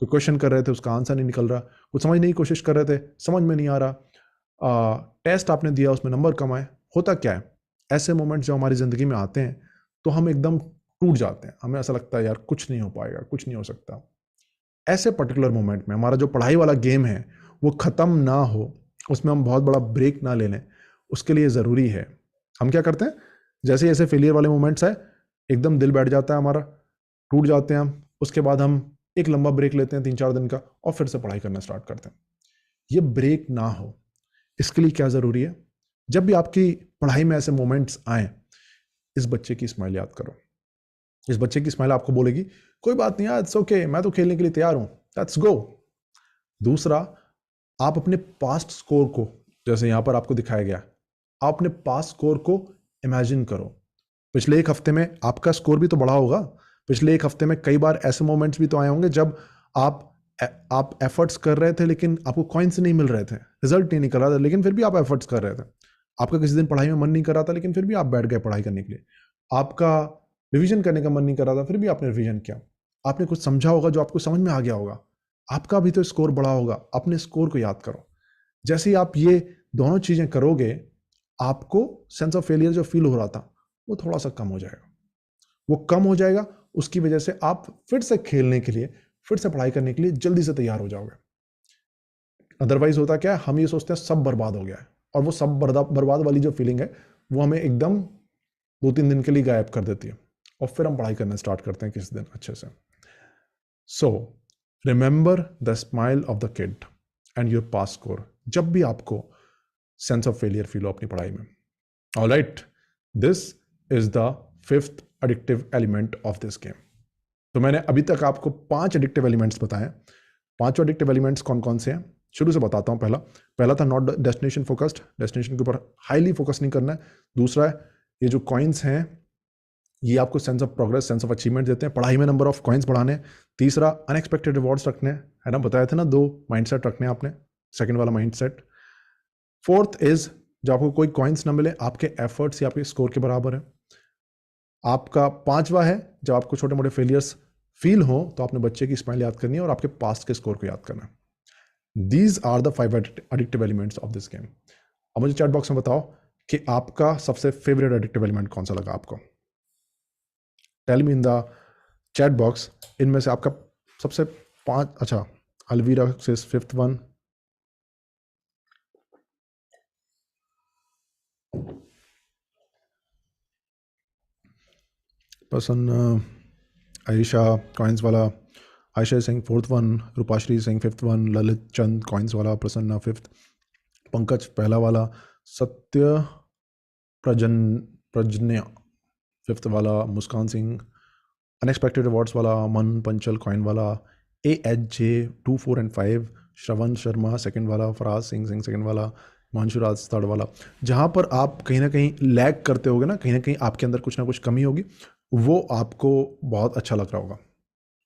कोई क्वेश्चन कर रहे थे, उसका आंसर नहीं निकल रहा, कुछ समझने की कोशिश कर रहे थे, समझ में नहीं आ रहा, टेस्ट आपने दिया उसमें नंबर कम आए। होता क्या है, ऐसे मोमेंट्स जब हमारी ज़िंदगी में आते हैं तो हम एकदम टूट जाते हैं, हमें ऐसा लगता है यार कुछ नहीं हो पाएगा, कुछ नहीं हो सकता। ऐसे पर्टिकुलर मोमेंट में हमारा जो पढ़ाई वाला गेम है वो ख़त्म ना हो, उसमें हम बहुत बड़ा ब्रेक ना ले लें, उसके लिए ज़रूरी है हम क्या करते हैं, जैसे ऐसे फेलियर वाले मोमेंट्स है, एकदम दिल बैठ जाता है हमारा, टूट जाते हैं हम, उसके बाद हम एक लंबा ब्रेक लेते हैं 3-4 दिन का, और फिर से पढ़ाई करना स्टार्ट करते हैं। ये ब्रेक ना हो, इसके लिए क्या ज़रूरी है? जब भी आपकी पढ़ाई में ऐसे मोमेंट्स आए, इस बच्चे की स्माइल याद करो। इस बच्चे की स्माइल आपको बोलेगी कोई बात नहीं यार, इट्स ओके, मैं तो खेलने के लिए तैयार हूं, लेट्स गो। दूसरा, आप अपने पास्ट स्कोर को, जैसे यहां पर आपको दिखाया गया, आप अपने पास्ट स्कोर को इमेजिन करो। पिछले एक हफ्ते में आपका स्कोर भी तो बढ़ा होगा। पिछले एक हफ्ते में कई बार ऐसे मोमेंट्स भी तो आए होंगे जब आप एफर्ट्स कर रहे थे लेकिन आपको कॉइन्स नहीं मिल रहे थे, रिजल्ट नहीं निकल रहा था, लेकिन फिर भी आप एफर्ट्स कर रहे थे। आपका किसी दिन पढ़ाई में मन नहीं कर रहा था, लेकिन फिर भी आप बैठ गए पढ़ाई करने के लिए। आपका रिवीजन करने का मन नहीं कर रहा था, फिर भी आपने रिवीजन किया। आपने कुछ समझा होगा जो आपको समझ में आ गया होगा, आपका भी तो स्कोर बढ़ा होगा। अपने स्कोर को याद करो। जैसे ही आप ये दोनों चीजें करोगे, आपको सेंस ऑफ फेलियर जो फील हो रहा था वो थोड़ा सा कम हो जाएगा। वो कम हो जाएगा, उसकी वजह से आप फिर से खेलने के लिए, फिर से पढ़ाई करने के लिए जल्दी से तैयार हो जाओगे। अदरवाइज होता क्या है, हम ये सोचते हैं सब बर्बाद हो गया है, और वो सब बर्बाद वाली जो फीलिंग है वो हमें एकदम 2-3 दिन के लिए गायब कर देती है, और फिर हम पढ़ाई करना स्टार्ट करते हैं किसी दिन अच्छे से। So remember the smile of the kid and your pass score, जब भी आपको सेंस ऑफ फेलियर फील हो अपनी पढ़ाई में। Alright, this is the 5th addictive element of this game. तो मैंने अभी तक आपको 5 एडिक्टिव एलिमेंट्स बताए। 5 एडिक्टिव एलिमेंट्स कौन कौन से हैं, शुरू से बताता हूं। पहला था नॉट डेस्टिनेशन फोकस्ड, डेस्टिनेशन के ऊपर हाईली फोकस नहीं करना है। दूसरा है ये जो कॉइन्स हैं ये आपको sense of progress, sense of achievement देते हैं, पढ़ाई में नंबर ऑफ कॉइन्स बढ़ाने। तीसरा, अनएक्सपेक्टेड रिवॉर्ड्स रखने, है ना, बताया था ना, 2 माइंडसेट रखने आपने, सेकंड वाला माइंडसेट। फोर्थ इज जब आपको कोई कॉइन्स ना मिले, आपके एफर्ट्स या आपके स्कोर के बराबर है। आपका 5वां है जब आपको छोटे मोटे फेलियर्स फील हो तो आपने बच्चे की स्माइल याद करनी है और आपके पास्ट के स्कोर को याद करना। These are the 5 addictive elements of this game. अब मुझे चैट बॉक्स में बताओ कि आपका सबसे फेवरेट एडिक्टिव एलिमेंट कौन सा लगा आपको। Tell me in the chat box, इनमें से आपका सबसे 5, अच्छा Alvira says 5th one, person Aisha coins wala, Aisha is saying 4th one, Rupashri is saying 5th one, Lalit Chand coins wala, Prasanna 5th, Pankaj pehla wala, Satya Prajnya 5th wala, Muskan Singh Unexpected Rewards wala, Aman Panchal coin wala, AHJ 2, 4 and 5, Shravan Sharma second वाला, फराज सिंह सेकंड वाला, मानशु राज थर्ड वाला। जहाँ पर आप कहीं ना कहीं लैग करते होगे ना कहीं आपके अंदर कुछ ना कुछ कमी होगी, वो आपको बहुत अच्छा लग रहा होगा।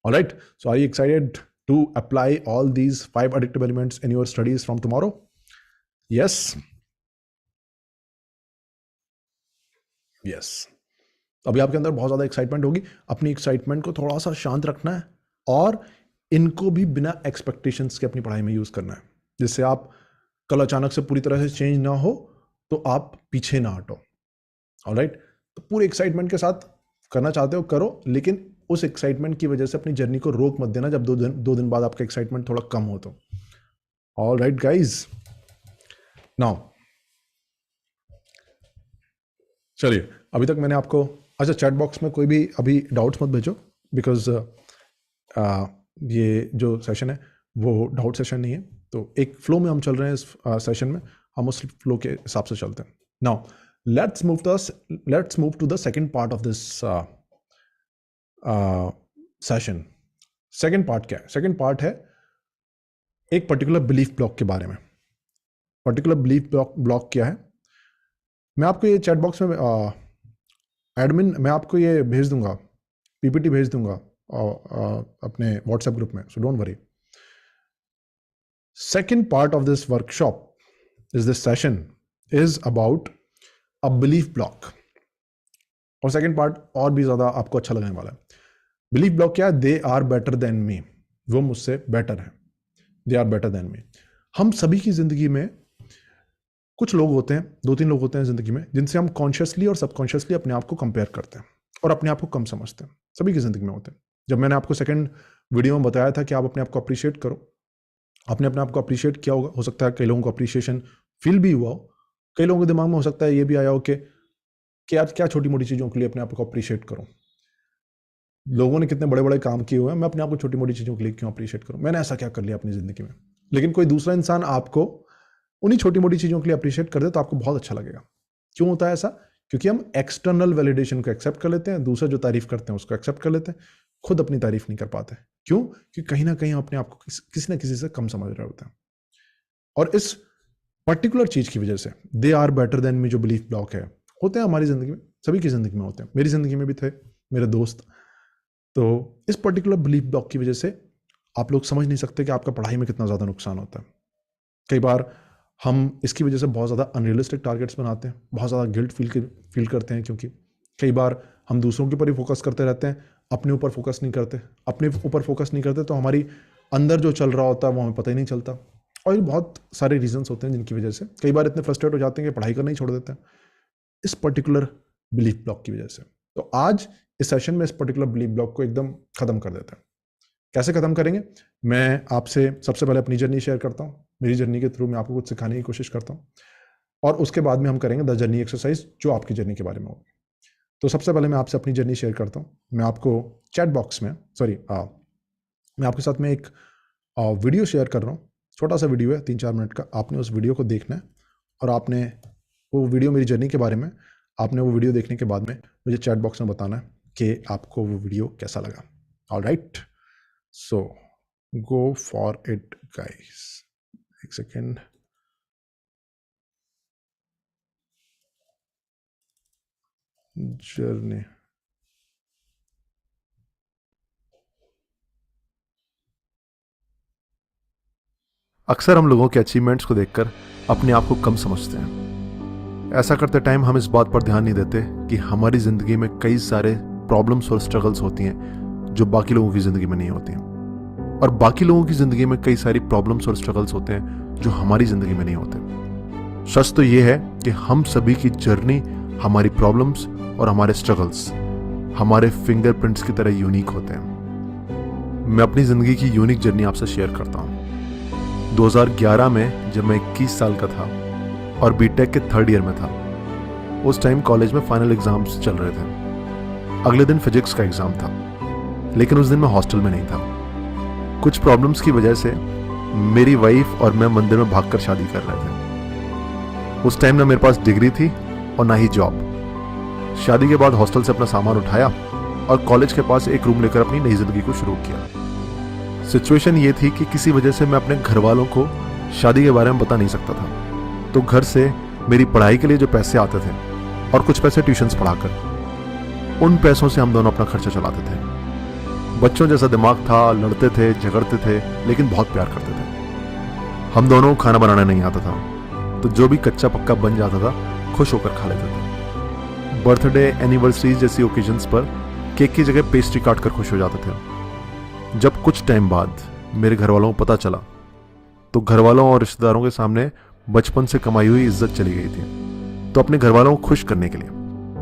Alright, so are you excited to apply all these 5 addictive elements in your studies from tomorrow? Yes. Yes. अभी आपके अंदर बहुत ज़्यादा एक्साइटमेंट होगी। अपनी एक्साइटमेंट को थोड़ा सा शांत रखना है और इनको भी बिना एक्सपेक्टेशंस के अपनी पढ़ाई में यूज़ करना है, जिससे आप कल अचानक से पूरी तरह से चेंज ना हो तो आप पीछे ना हटो। ऑलराइट, तो पूरे एक्साइटमेंट के साथ करना चाहते हो करो, लेकिन उस एक्साइटमेंट की वजह से अपनी जर्नी को रोक मत देना जब दो दिन बाद आपका एक्साइटमेंट थोड़ा कम हो तो। ऑलराइट गाइज, नाउ चलिए, अभी तक मैंने आपको, अच्छा चैट बॉक्स में कोई भी अभी डाउट्स मत भेजो, बिकॉज ये जो सेशन है वो डाउट सेशन नहीं है, तो एक फ्लो में हम चल रहे हैं इस सेशन में, हम उस फ्लो के हिसाब से चलते हैं। Now let's move to the second part of this session. Second part क्या है? सेकंड पार्ट है एक पर्टिकुलर बिलीफ ब्लॉक के बारे में। पर्टिकुलर बिलीफ ब्लॉक क्या है? मैं आपको ये चैट बॉक्स में एडमिन मैं आपको ये भेज दूंगा, पीपीटी भेज दूंगा अपने व्हाट्सएप ग्रुप में, so don't worry. Second part of this workshop is this session is about a belief block, और सेकेंड पार्ट और भी ज्यादा आपको अच्छा लगने वाला है। बिलीफ ब्लॉक क्या है? They are better than me, वो मुझसे बेटर है, they are better than me. हम सभी की जिंदगी में कुछ लोग होते हैं, 2-3 लोग होते हैं जिंदगी में, जिनसे हम कॉन्शियसली और सबकॉन्शियसली अपने आप को कंपेयर करते हैं और अपने आप को कम समझते हैं। सभी की जिंदगी में होते हैं। जब मैंने आपको सेकंड वीडियो में बताया था कि आप अपने आप को अप्रिशिएट करो, आपने अपने आप को अप्रिशिएट किया होगा, हो सकता है कई लोगों को अप्रिशिएशन फील भी हुआ हो, कई लोगों के दिमाग में हो सकता है ये भी आया हो कि आज क्या छोटी मोटी चीज़ों के लिए अपने आप को अप्रिशिएट करूं, लोगों ने कितने बड़े बड़े काम किए हुए हैं, मैं अपने आप को छोटी मोटी चीज़ों के लिए क्यों अप्रिशिएट करूं, मैंने ऐसा क्या कर लिया अपनी ज़िंदगी में। लेकिन कोई दूसरा इंसान आपको उन्हीं छोटी मोटी चीज़ों के लिए अप्रिशिएट कर दे तो आपको बहुत अच्छा लगेगा। क्यों होता है ऐसा? क्योंकि हम एक्सटर्नल वैलिडेशन को एक्सेप्ट कर लेते हैं, दूसरे जो तारीफ करते हैं उसको एक्सेप्ट कर लेते हैं, खुद अपनी तारीफ नहीं कर पाते। क्यों? क्योंकि कहीं ना कहीं अपने आप को किसी ना किसी से कम समझ रहे होते हैं। और इस पर्टिकुलर चीज की वजह से they are better than me जो बिलीफ ब्लॉक है, होते हैं हमारी जिंदगी में, सभी की जिंदगी में होते हैं, मेरी जिंदगी में भी थे, मेरे दोस्त। तो इस पर्टिकुलर बिलीफ ब्लॉक की वजह से आप लोग समझ नहीं सकते कि आपका पढ़ाई में कितना ज्यादा नुकसान होता है। कई बार हम इसकी वजह से बहुत ज़्यादा अनरियलिस्टिक टारगेट्स बनाते हैं, बहुत ज़्यादा गिल्ट फील करते हैं, क्योंकि कई बार हम दूसरों के ऊपर ही फोकस करते रहते हैं, अपने ऊपर फोकस नहीं करते। अपने ऊपर फोकस नहीं करते तो हमारी अंदर जो चल रहा होता है वो हमें पता ही नहीं चलता। और ये बहुत सारे रीजंस होते हैं जिनकी वजह से कई बार इतने फ्रस्ट्रेट हो जाते हैं कि पढ़ाई करना ही छोड़ देते हैं, इस पर्टिकुलर बिलीफ ब्लॉक की वजह से। तो आज इस सेशन में इस पर्टिकुलर बिलीफ ब्लॉक को एकदम खत्म कर देते हैं। कैसे खत्म करेंगे? मैं आपसे सबसे पहले अपनी जर्नी शेयर करता हूँ, मेरी जर्नी के थ्रू मैं आपको कुछ सिखाने की कोशिश करता हूँ, और उसके बाद में हम करेंगे 10 जर्नी एक्सरसाइज जो आपकी जर्नी के बारे में होगी। तो सबसे पहले मैं आपसे अपनी जर्नी शेयर करता हूँ। मैं आपको चैट बॉक्स में मैं आपके साथ में एक वीडियो शेयर कर रहा हूँ, छोटा सा वीडियो है 3-4 मिनट का। आपने उस वीडियो को देखना है और आपने वो वीडियो मेरी जर्नी के बारे में, आपने वो वीडियो देखने के बाद में मुझे चैट बॉक्स में बताना है कि आपको वो वीडियो कैसा लगा। Alright, so go for it guys. एक सेकेंड, जर्नी। अक्सर हम लोगों के अचीवमेंट्स को देखकर अपने आप को कम समझते हैं। ऐसा करते टाइम हम इस बात पर ध्यान नहीं देते कि हमारी ज़िंदगी में कई सारे प्रॉब्लम्स और स्ट्रगल्स होती हैं जो बाकी लोगों की ज़िंदगी में नहीं होती हैं, और बाकी लोगों की ज़िंदगी में कई सारी प्रॉब्लम्स और स्ट्रगल्स होते हैं जो हमारी ज़िंदगी में नहीं होते। सच तो ये है कि हम सभी की जर्नी, हमारी प्रॉब्लम्स और हमारे स्ट्रगल्स हमारे फिंगरप्रिंट्स की तरह यूनिक होते हैं। मैं अपनी ज़िंदगी की यूनिक जर्नी आपसे शेयर करता हूँ। 2011 में जब मैं 21 साल का था और बीटेक के 3rd ईयर में था, उस टाइम कॉलेज में फाइनल एग्जाम्स चल रहे थे। अगले दिन फिजिक्स का एग्ज़ाम था, लेकिन उस दिन मैं हॉस्टल में नहीं था। कुछ प्रॉब्लम्स की वजह से मेरी वाइफ और मैं मंदिर में भागकर शादी कर रहे थे। उस टाइम ना मेरे पास डिग्री थी और ना ही जॉब। शादी के बाद हॉस्टल से अपना सामान उठाया और कॉलेज के पास एक रूम लेकर अपनी नई जिंदगी को शुरू किया। सिचुएशन ये थी कि किसी वजह से मैं अपने घर वालों को शादी के बारे में बता नहीं सकता था, तो घर से मेरी पढ़ाई के लिए जो पैसे आते थे और कुछ पैसे ट्यूशन्स पढ़ाकर, उन पैसों से हम दोनों अपना खर्चा चलाते थे। बच्चों जैसा दिमाग था, लड़ते थे, झगड़ते थे, लेकिन बहुत प्यार करते थे। हम दोनों को खाना बनाना नहीं आता था, तो जो भी कच्चा पक्का बन जाता था खुश होकर खा लेते थे। बर्थडे, एनिवर्सरीज जैसी ओकेजन्स पर केक की जगह पेस्ट्री काट कर खुश हो जाते थे। जब कुछ टाइम बाद मेरे घर वालों को पता चला, तो घर वालों और रिश्तेदारों के सामने बचपन से कमाई हुई इज्जत चली गई थी। तो अपने घर वालों को खुश करने के लिए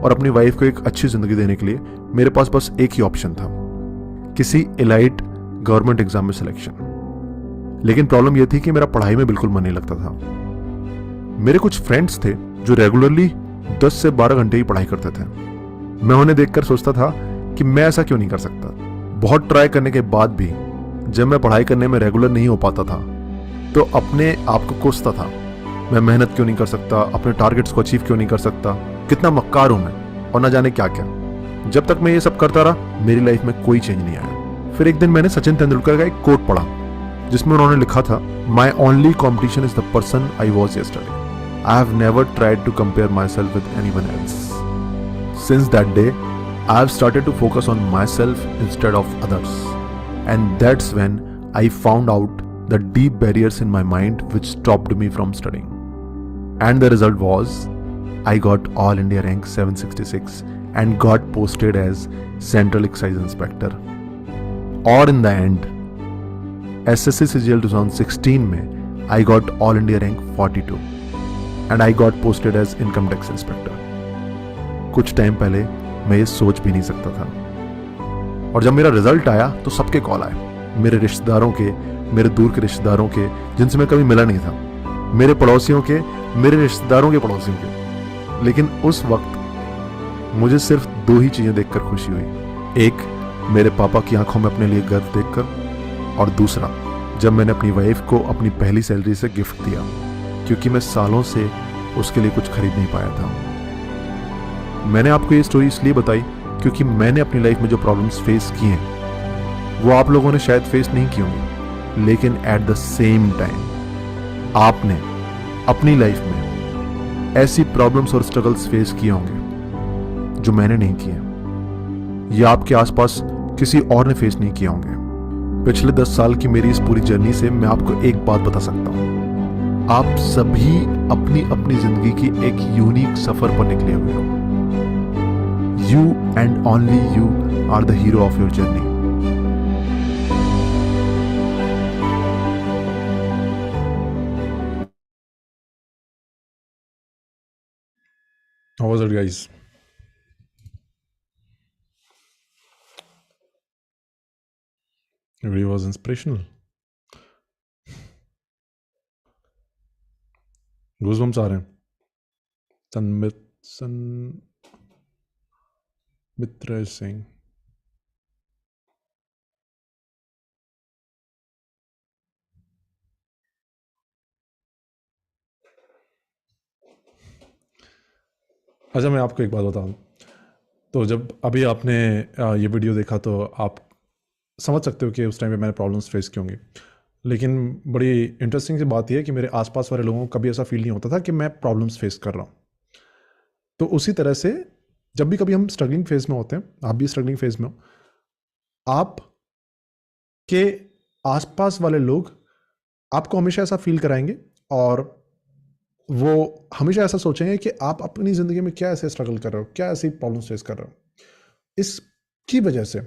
और अपनी वाइफ को एक अच्छी जिंदगी देने के लिए मेरे पास बस एक ही ऑप्शन था, किसी एलाइट गवर्नमेंट एग्जाम में सिलेक्शन। लेकिन प्रॉब्लम यह थी कि मेरा पढ़ाई में बिल्कुल मन नहीं लगता था। मेरे कुछ फ्रेंड्स थे जो रेगुलरली 10 से 12 घंटे ही पढ़ाई करते थे। मैं उन्हें देखकर सोचता था कि मैं ऐसा क्यों नहीं कर सकता। बहुत ट्राई करने के बाद भी जब मैं पढ़ाई करने में रेगुलर नहीं हो पाता था, तो अपने आप को कोसता था, मैं मेहनत क्यों नहीं कर सकता, अपने टारगेट्स को अचीव क्यों नहीं कर सकता, कितना मक्कार हूं मैं, और ना जाने क्या क्या। जब तक मैं ये सब करता रहा, मेरी लाइफ में कोई चेंज नहीं आया। फिर एक दिन मैंने सचिन तेंदुलकर का एक कोट पढ़ा, जिसमें उन्होंने लिखा था, my only competition is the person I was yesterday. I have never tried to compare my self with anyone else. Since that day I have started to focus on myself instead of others, and that's when I found out the deep barriers in my mind which stopped me from studying. And the result was I got All India rank 766 and got posted as Central Excise Inspector. Or in the end, SSC CGL 2016 में I got All India rank 42 and I got posted as Income Tax Inspector. कुछ टाइम पहले मैं ये सोच भी नहीं सकता था। और जब मेरा रिजल्ट आया तो सबके कॉल आए, मेरे रिश्तेदारों के, मेरे दूर के रिश्तेदारों के जिनसे मैं कभी मिला नहीं था, मेरे पड़ोसियों के, मेरे रिश्तेदारों के पड़ोसियों के। लेकिन उस वक्त मुझे सिर्फ 2 ही चीजें देखकर खुशी हुई। एक, मेरे पापा की आंखों में अपने लिए गर्व देखकर, और दूसरा, जब मैंने अपनी वाइफ को अपनी पहली सैलरी से गिफ्ट दिया, क्योंकि मैं सालों से उसके लिए कुछ खरीद नहीं पाया था। मैंने आपको ये स्टोरी इसलिए बताई क्योंकि मैंने अपनी लाइफ में जो प्रॉब्लम्स फेस किए हैं वो आप लोगों ने शायद फेस नहीं की होंगी, लेकिन एट द सेम टाइम आपने अपनी लाइफ में ऐसी प्रॉब्लम्स और स्ट्रगल्स फेस किए होंगे जो मैंने नहीं किए, या आपके आसपास किसी और ने फेस नहीं किए होंगे। पिछले 10 साल की मेरी इस पूरी जर्नी से मैं आपको एक बात बता सकता हूं, आप सभी अपनी अपनी जिंदगी की एक यूनिक सफर पर निकले हुए हो। You and only you are the hero of your journey. How was it, guys? It really was inspirational. Goosebumps आ रहे हैं। मित्र सिंह, अच्छा मैं आपको एक बात बताऊं, तो जब अभी आपने ये वीडियो देखा तो आप समझ सकते हो कि उस टाइम पे मैंने प्रॉब्लम्स फेस की होंगी। लेकिन बड़ी इंटरेस्टिंग सी बात यह है कि मेरे आसपास वाले लोगों को कभी ऐसा फील नहीं होता था कि मैं प्रॉब्लम्स फेस कर रहा हूँ। तो उसी तरह से जब भी कभी हम स्ट्रगलिंग फेज में होते हैं, आप भी स्ट्रगलिंग फेज में हो, आप के आसपास वाले लोग आपको हमेशा ऐसा फील कराएंगे और वो हमेशा ऐसा सोचेंगे कि आप अपनी ज़िंदगी में क्या ऐसे स्ट्रगल कर रहे हो, क्या ऐसी प्रॉब्लम्स फेस कर रहे हो। इसकी वजह से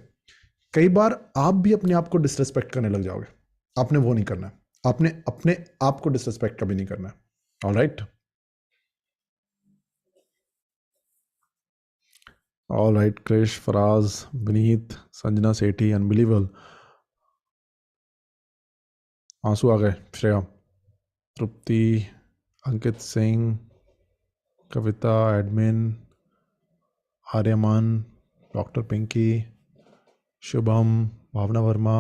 कई बार आप भी अपने आप को डिसरिस्पेक्ट करने लग जाओगे। आपने वो नहीं करना है, आपने अपने आप को डिसरिस्पेक्ट कभी नहीं करना है। Alright, alright Krish, Faraz, Vineet, Sanjana Sethi, unbelievable. आंसू आ गए। Shreya, Tripti, Ankit Singh, Kavita, admin, Aryaman, doctor Pinky, Shubham, Bhavna Verma,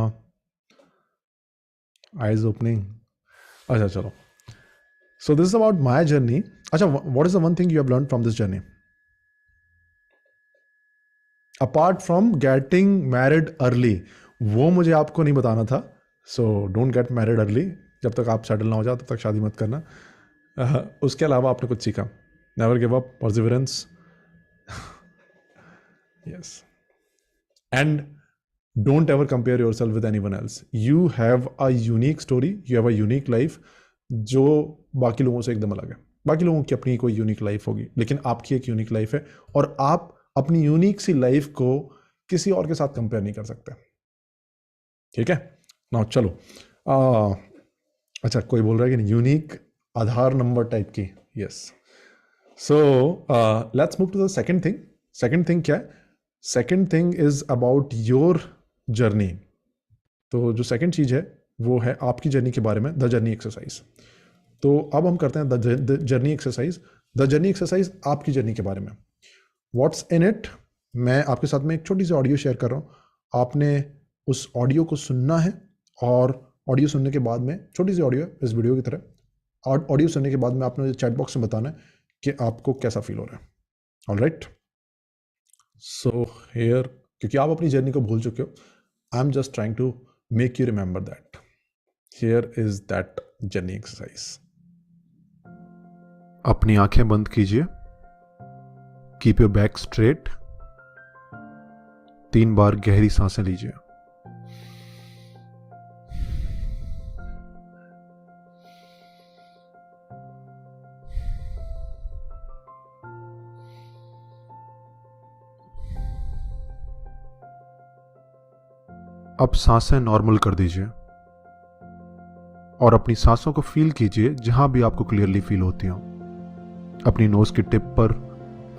eyes opening. अच्छा चलो, so this is about my journey. अच्छा, what is the one thing you have learn from this journey apart from getting married early? वो मुझे आपको नहीं बताना था, so don't get married early. जब तक आप सेटल ना हो जाओ तब तक शादी मत करना। उसके अलावा आपने कुछ सीखा? Never give up, perseverance, yes, and don't ever compare yourself with anyone else. You have a unique story, you have a unique life जो बाकी लोगों से एकदम अलग है। बाकी लोगों की अपनी कोई यूनिक लाइफ होगी, लेकिन आपकी एक यूनिक लाइफ है और आप अपनी यूनिक सी लाइफ को किसी और के साथ कंपेयर नहीं कर सकते। ठीक है ना? चलो, अच्छा कोई बोल रहा है कि नहीं, यूनिक आधार नंबर टाइप की। Yes, so let's move to the second thing. Second thing क्या है? Second thing is about your journey. तो जो सेकंड चीज है वो है आपकी जर्नी के बारे में, द जर्नी एक्सरसाइज। तो अब हम करते हैं the journey exercise. The journey exercise आपकी जर्नी के बारे में। What's in it? मैं आपके साथ में एक छोटी सी ऑडियो शेयर कर रहा हूँ। आपने उस ऑडियो को सुनना है और ऑडियो सुनने के बाद में, छोटी सी ऑडियो इस वीडियो की तरह, और ऑडियो सुनने के बाद में आपने चैट बॉक्स में बताना है कि आपको कैसा फील हो रहा है। ऑलराइट, सो हियर, क्योंकि आप अपनी जर्नी को भूल चुके हो, I am just trying to make you remember that. Here is that journey exercise. अपनी आंखें बंद कीजिए, कीप योर बैक स्ट्रेट, 3 बार गहरी सांसें लीजिए। अब सांसें नॉर्मल कर दीजिए और अपनी सांसों को फील कीजिए जहां भी आपको क्लियरली फील होती हो, अपनी नोज की टिप पर,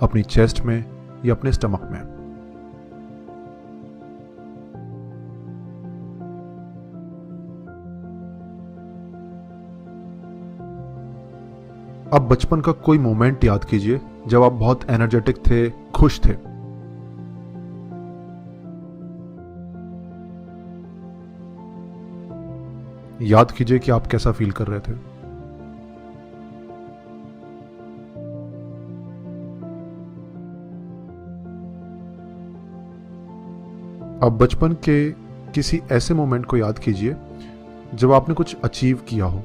अपनी चेस्ट में या अपने स्टमक में। अब बचपन का कोई मोमेंट याद कीजिए जब आप बहुत एनर्जेटिक थे, खुश थे। याद कीजिए कि आप कैसा फील कर रहे थे। अब बचपन के किसी ऐसे मोमेंट को याद कीजिए जब आपने कुछ अचीव किया हो,